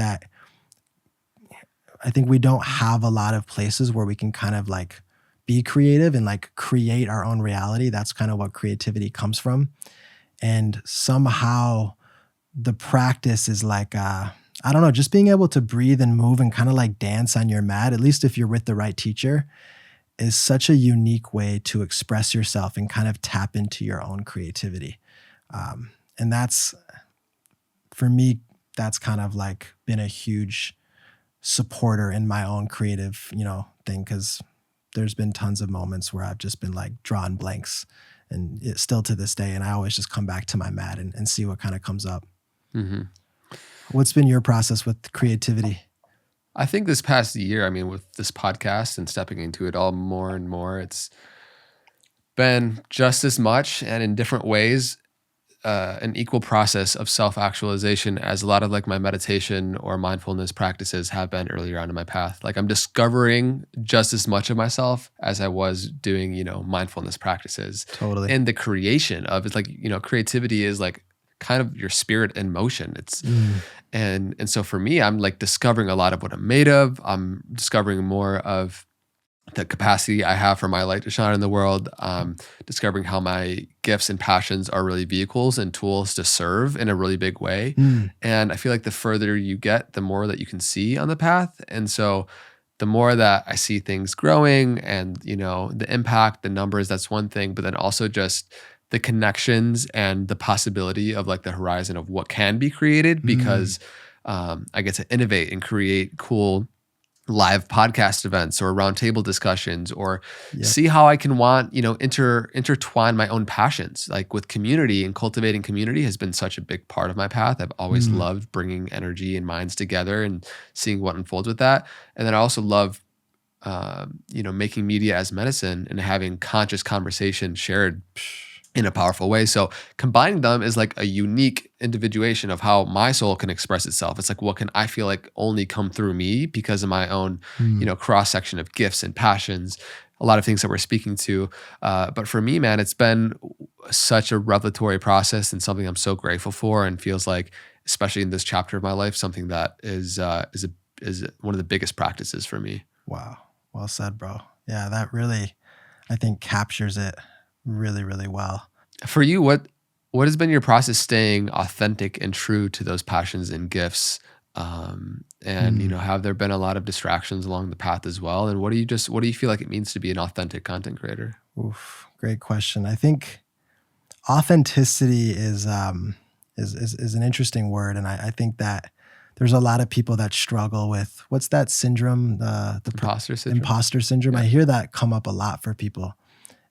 S1: we don't have a lot of places where we can kind of like be creative and like create our own reality. That's kind of what creativity comes from. And somehow the practice is like, I don't know, just being able to breathe and move and kind of like dance on your mat, at least if you're with the right teacher, is such a unique way to express yourself and kind of tap into your own creativity. And that's, for me, that's kind of like been a huge supporter in my own creative, thing. Cause there's been tons of moments where I've just been like drawing blanks, and it's still to this day. And I always just come back to my mat and see what kind of comes up.
S2: Mm-hmm.
S1: What's been your process with creativity?
S2: I think this past year, I mean, with this podcast and stepping into it all more and more, it's been just as much and in different ways an equal process of self-actualization as a lot of like my meditation or mindfulness practices have been earlier on in my path. Like I'm discovering just as much of myself as I was doing, mindfulness practices.
S1: Totally.
S2: And the creation of it's like, creativity is like kind of your spirit in motion. It's and so for me, I'm like discovering a lot of what I'm made of. I'm discovering more of the capacity I have for my light to shine in the world, discovering how my gifts and passions are really vehicles and tools to serve in a really big way. And I feel like the further you get, the more that you can see on the path. And so the more that I see things growing and, the impact, the numbers, that's one thing, but then also just the connections and the possibility of like the horizon of what can be created because I get to innovate and create cool live podcast events or roundtable discussions or see how I can intertwine my own passions. Like with community and cultivating community has been such a big part of my path. I've always loved bringing energy and minds together and seeing what unfolds with that. And then I also love, making media as medicine and having conscious conversation shared in a powerful way. So combining them is like a unique individuation of how my soul can express itself. It's like, what can I feel like only come through me because of my own, cross section of gifts and passions, a lot of things that we're speaking to. But for me, man, it's been such a revelatory process and something I'm so grateful for, and feels like, especially in this chapter of my life, something that is one of the biggest practices for me.
S1: Wow. Well said, bro. Yeah, that really, I think, captures it really, really well.
S2: For you, what has been your process staying authentic and true to those passions and gifts? Have there been a lot of distractions along the path as well? And what do you feel like it means to be an authentic content creator?
S1: Oof, great question. I think authenticity is an interesting word, and I think that there's a lot of people that struggle with, what's that syndrome? The
S2: imposter syndrome.
S1: Imposter syndrome. Yeah. I hear that come up a lot for people.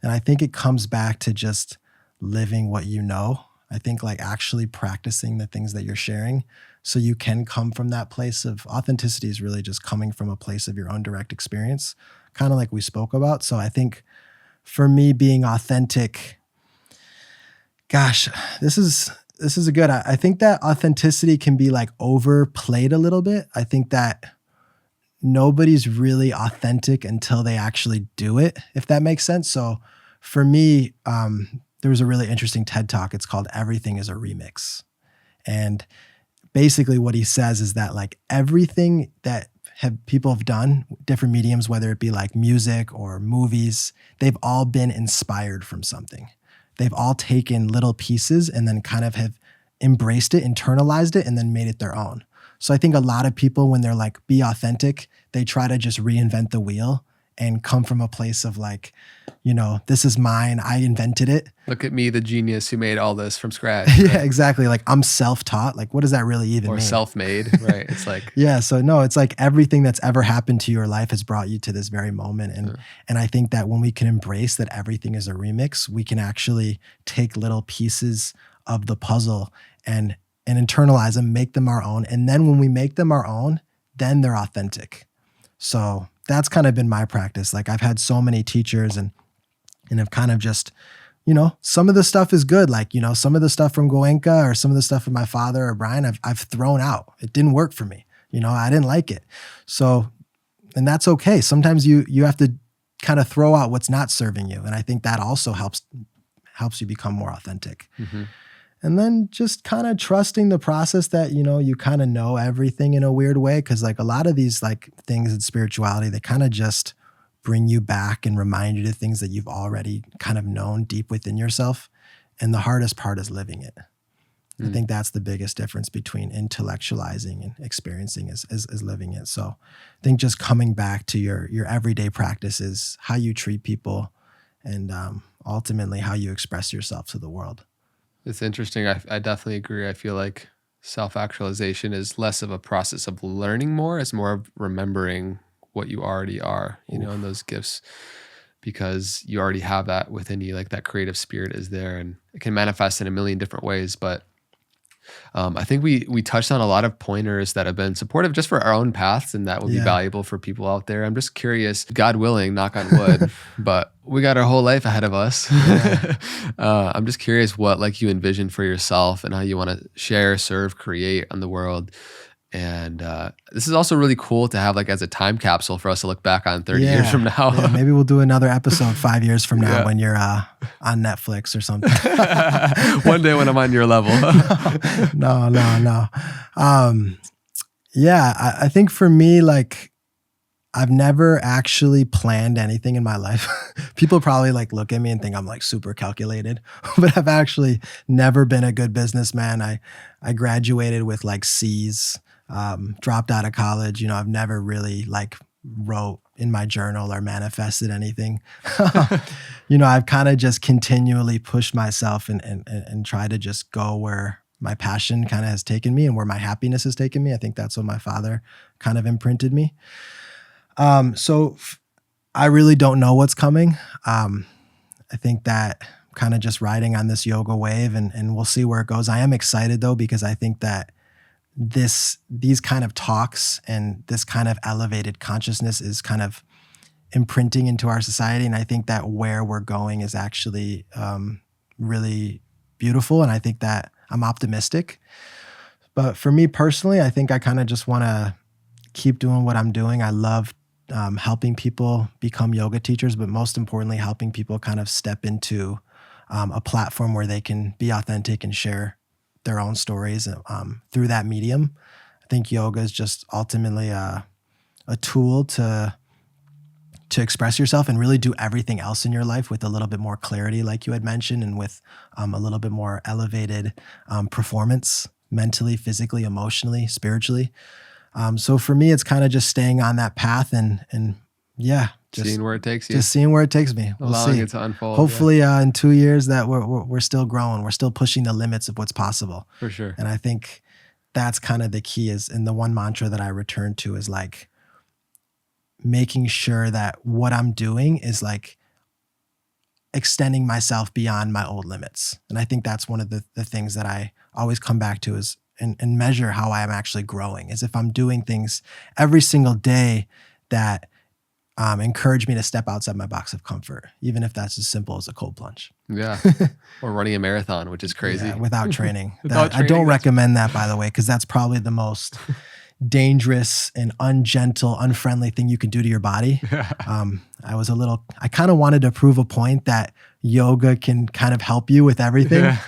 S1: And I think it comes back to just living what you know. I think like actually practicing the things that you're sharing so you can come from that place of authenticity is really just coming from a place of your own direct experience, kind of like we spoke about. So I think for me, being authentic, gosh, this is a good, I think that authenticity can be like overplayed a little bit. I think that nobody's really authentic until they actually do it, if that makes sense. So for me, there was a really interesting TED Talk. It's called Everything is a Remix. And basically what he says is that like everything that people have done, different mediums, whether it be like music or movies, they've all been inspired from something. They've all taken little pieces and then kind of have embraced it, internalized it, and then made it their own. So I think a lot of people, when they're like, be authentic, they try to just reinvent the wheel and come from a place of like, this is mine. I invented it.
S2: Look at me, the genius who made all this from scratch.
S1: Yeah, right? Exactly. Like I'm self-taught. Like, what does that really even mean?
S2: Or self-made, right? It's like,
S1: yeah. So no, it's like everything that's ever happened to your life has brought you to this very moment. And I think that when we can embrace that everything is a remix, we can actually take little pieces of the puzzle and internalize them, make them our own. And then when we make them our own, then they're authentic. So that's kind of been my practice. Like I've had so many teachers and have kind of just, some of the stuff is good. Like, some of the stuff from Goenka or some of the stuff from my father or Brian, I've thrown out. It didn't work for me. I didn't like it. So, and that's okay. Sometimes you have to kind of throw out what's not serving you. And I think that also helps you become more authentic.
S2: Mm-hmm.
S1: And then just kind of trusting the process that, you kind of know everything in a weird way. Cause like a lot of these like things in spirituality, they kind of just bring you back and remind you to things that you've already kind of known deep within yourself. And the hardest part is living it. I think that's the biggest difference between intellectualizing and experiencing is living it. So I think just coming back to your everyday practices, how you treat people, and ultimately how you express yourself to the world.
S2: It's interesting. I definitely agree. I feel like self-actualization is less of a process of learning more. It's more of remembering what you already are, and those gifts, because you already have that within you. Like that creative spirit is there, and it can manifest in a million different ways. But I think we touched on a lot of pointers that have been supportive just for our own paths, and that would be valuable for people out there. I'm just curious, God willing, knock on wood, but we got our whole life ahead of us. Yeah. I'm just curious what like you envision for yourself and how you want to share, serve, create on the world. And this is also really cool to have like as a time capsule for us to look back on 30 years from now.
S1: Yeah, maybe we'll do another episode 5 years from now when you're on Netflix or something.
S2: One day when I'm on your level.
S1: No. I think for me, like I've never actually planned anything in my life. People probably like look at me and think I'm like super calculated, but I've actually never been a good businessman. I graduated with like C's. Dropped out of college. I've never really like wrote in my journal or manifested anything. I've kind of just continually pushed myself and try to just go where my passion kind of has taken me and where my happiness has taken me. I think that's what my father kind of imprinted me. So I really don't know what's coming. I think that kind of just riding on this yoga wave and we'll see where it goes. I am excited though, because I think that these kind of talks and this kind of elevated consciousness is kind of imprinting into our society. And I think that where we're going is actually really beautiful. And I think that I'm optimistic. But for me personally, I think I kind of just want to keep doing what I'm doing. I love helping people become yoga teachers, but most importantly, helping people kind of step into a platform where they can be authentic and share their own stories through that medium. I think yoga is just ultimately a tool to express yourself and really do everything else in your life with a little bit more clarity, like you had mentioned, and with a little bit more elevated performance mentally, physically, emotionally, spiritually. So for me, it's kind of just staying on that path and just
S2: seeing where it takes you.
S1: Just seeing where it takes me. We'll
S2: allowing
S1: see.
S2: It to unfold.
S1: Hopefully, in 2 years that we're still growing. We're still pushing the limits of what's possible.
S2: For sure.
S1: And I think that's kind of the key and the one mantra that I return to is like making sure that what I'm doing is like extending myself beyond my old limits. And I think that's one of the things that I always come back to is and measure how I am actually growing, is if I'm doing things every single day that encourage me to step outside my box of comfort, even if that's as simple as a cold plunge.
S2: Yeah. Or running a marathon, which is crazy.
S1: Yeah, without training.
S2: Without
S1: I don't recommend that, by the way, because that's probably the most dangerous and ungentle, unfriendly thing you can do to your body. I kind of wanted to prove a point that yoga can kind of help you with everything. Yeah.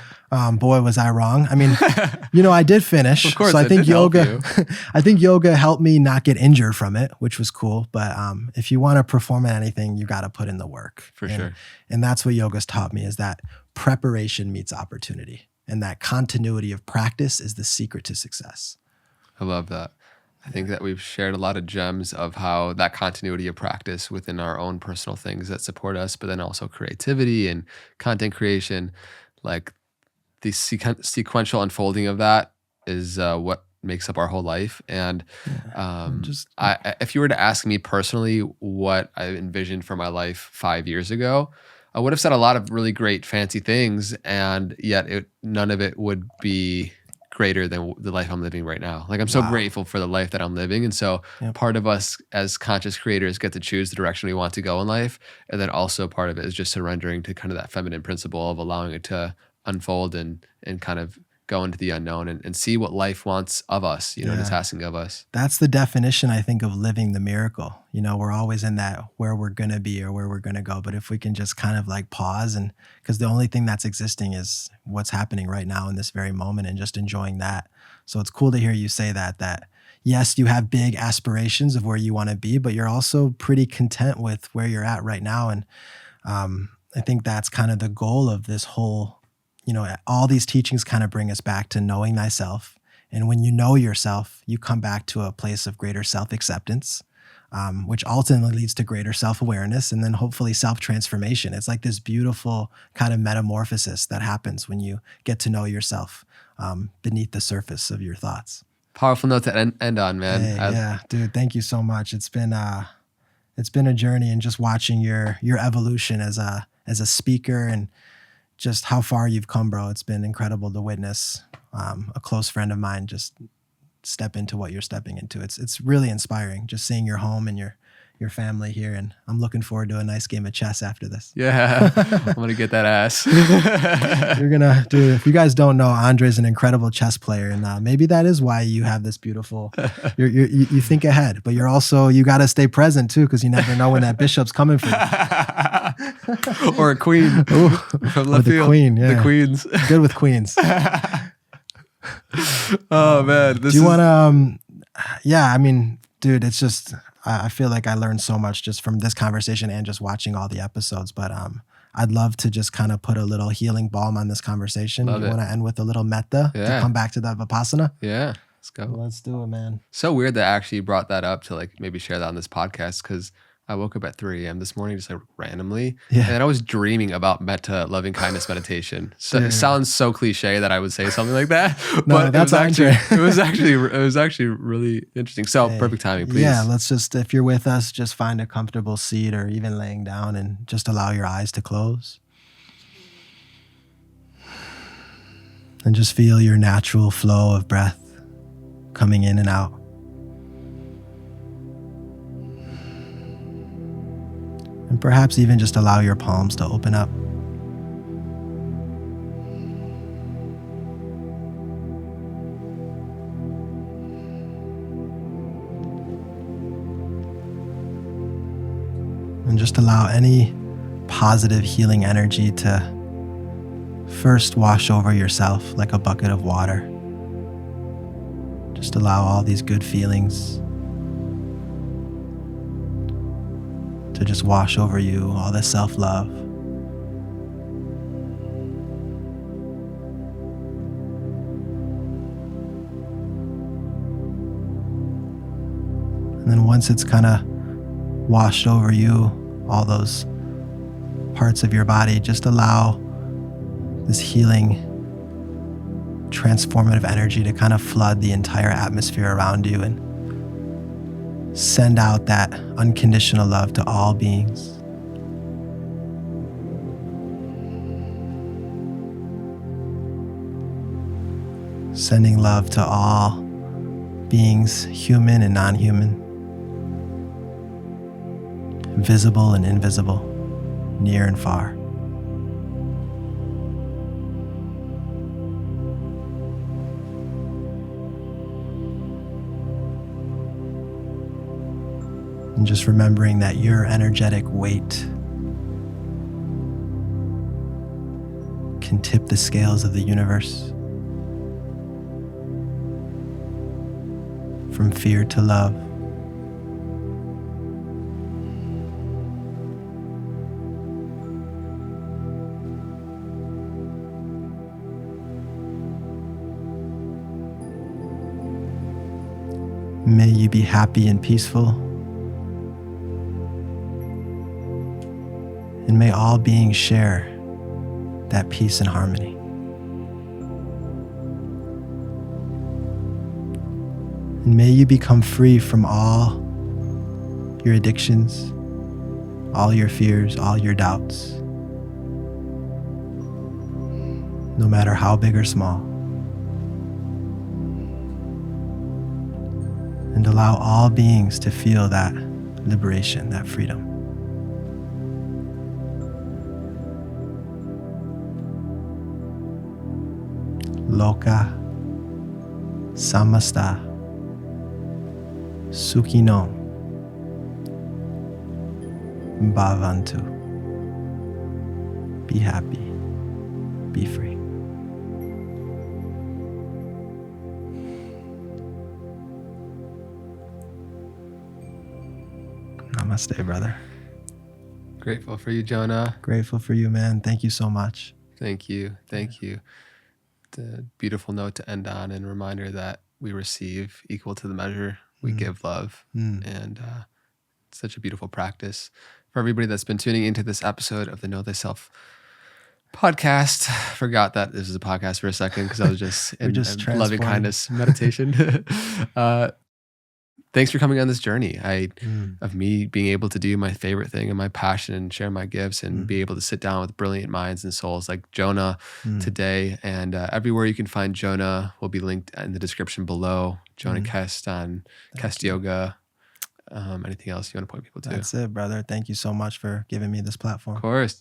S1: Boy, was I wrong. I mean, I did finish.
S2: Of course,
S1: so I think yoga,
S2: I
S1: think yoga helped me not get injured from it, which was cool. But if you want to perform at anything, you got to put in the work.
S2: For sure.
S1: And that's what yoga's taught me, is that preparation meets opportunity, and that continuity of practice is the secret to success.
S2: I love that. I think that we've shared a lot of gems of how that continuity of practice within our own personal things that support us, but then also creativity and content creation, like the sequential unfolding of that is what makes up our whole life. And if you were to ask me personally what I envisioned for my life 5 years ago, I would have said a lot of really great fancy things, and yet none of it would be greater than the life I'm living right now. Like I'm so grateful for the life that I'm living. And so part of us as conscious creators get to choose the direction we want to go in life. And then also part of it is just surrendering to kind of that feminine principle of allowing it to unfold and kind of go into the unknown and see what life wants of us, and is
S1: Yeah.
S2: asking of us.
S1: That's the definition, I think, of living the miracle. We're always in that where we're going to be or where we're going to go. But if we can just kind of like pause, and because the only thing that's existing is what's happening right now in this very moment, and just enjoying that. So it's cool to hear you say that yes, you have big aspirations of where you want to be, but you're also pretty content with where you're at right now. And I think that's kind of the goal of this whole, all these teachings kind of bring us back to knowing thyself. And when you know yourself, you come back to a place of greater self-acceptance, which ultimately leads to greater self-awareness and then hopefully self-transformation. It's like this beautiful kind of metamorphosis that happens when you get to know yourself beneath the surface of your thoughts.
S2: Powerful note to end on, man.
S1: Hey, yeah, dude, thank you so much. It's been a journey, and just watching your evolution as a speaker and just how far you've come, bro. It's been incredible to witness a close friend of mine just step into what you're stepping into. It's really inspiring just seeing your home and your family here, and I'm looking forward to a nice game of chess after this.
S2: Yeah, I'm gonna get that ass.
S1: You're gonna, dude. If you guys don't know, Andre's an incredible chess player, and maybe that is why you have this beautiful. You think ahead, but you got to stay present too, because you never know when that bishop's coming for you.
S2: Or a queen from left field.
S1: Queen, yeah.
S2: The queens.
S1: Good with queens.
S2: Oh man,
S1: do you want to? Yeah, I mean, dude, it's just. I feel like I learned so much just from this conversation and just watching all the episodes. But I'd love to just kind of put a little healing balm on this conversation. You want to end with a little metta to come back to that Vipassana?
S2: Yeah, let's go.
S1: Let's do it, man.
S2: So weird that I actually brought that up to like maybe share that on this podcast, because I woke up at 3 a.m. this morning just like randomly.
S1: Yeah.
S2: And I was dreaming about metta, loving kindness meditation. So it sounds so cliche that I would say something like that.
S1: No,
S2: but
S1: that's
S2: it was actually really interesting. So perfect timing, please.
S1: Yeah, let's just, if you're with us, just find a comfortable seat or even laying down and just allow your eyes to close. And just feel your natural flow of breath coming in and out. And perhaps even just allow your palms to open up. And just allow any positive healing energy to first wash over yourself like a bucket of water. Just allow all these good feelings to just wash over you, all this self-love. And then once it's kind of washed over you, all those parts of your body, just allow this healing, transformative energy to kind of flood the entire atmosphere around you and send out that unconditional love to all beings. Sending love to all beings, human and non-human, visible and invisible, near and far. And just remembering that your energetic weight can tip the scales of the universe from fear to love. May you be happy and peaceful. And may all beings share that peace and harmony. And may you become free from all your addictions, all your fears, all your doubts, no matter how big or small. And allow all beings to feel that liberation, that freedom. loka samasta sukhino bhavantu. Be happy, be free. Namaste, brother.
S2: Grateful for you, Jonah.
S1: Grateful for you, man. Thank you so much.
S2: Thank you. Thank you. The beautiful note to end on, and reminder that we receive equal to the measure we give love. And it's such a beautiful practice. For everybody that's been tuning into this episode of the Know Thyself podcast, forgot that this is a podcast for a second because I was just in loving kindness meditation. Thanks for coming on this journey of me being able to do my favorite thing and my passion and share my gifts and be able to sit down with brilliant minds and souls like Jonah today. And everywhere you can find Jonah will be linked in the description below. Jonah Kest on Kest Yoga. Anything else you want to point people to?
S1: That's it, brother. Thank you so much for giving me this platform.
S2: Of course.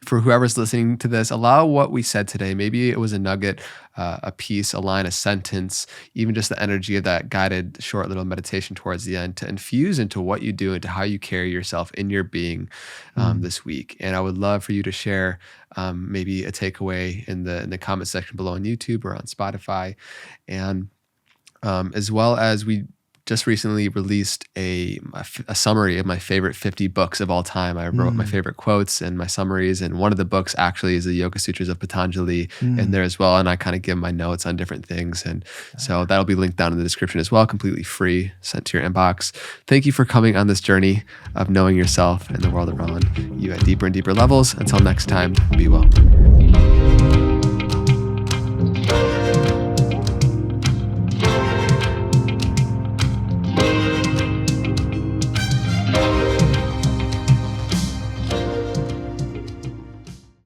S2: For whoever's listening to this, allow what we said today. Maybe it was a nugget, a piece, a line, a sentence, even just the energy of that guided short little meditation towards the end to infuse into what you do, into how you carry yourself in your being this week. And I would love for you to share maybe a takeaway in the comment section below on YouTube or on Spotify. And as well as we just recently released a summary of my favorite 50 books of all time. I wrote my favorite quotes and my summaries, and one of the books actually is the Yoga Sutras of Patanjali in there as well, and I kind of give my notes on different things, and so that'll be linked down in the description as well, completely free, sent to your inbox. Thank you for coming on this journey of knowing yourself and the world around you at deeper and deeper levels. Until next time, be well.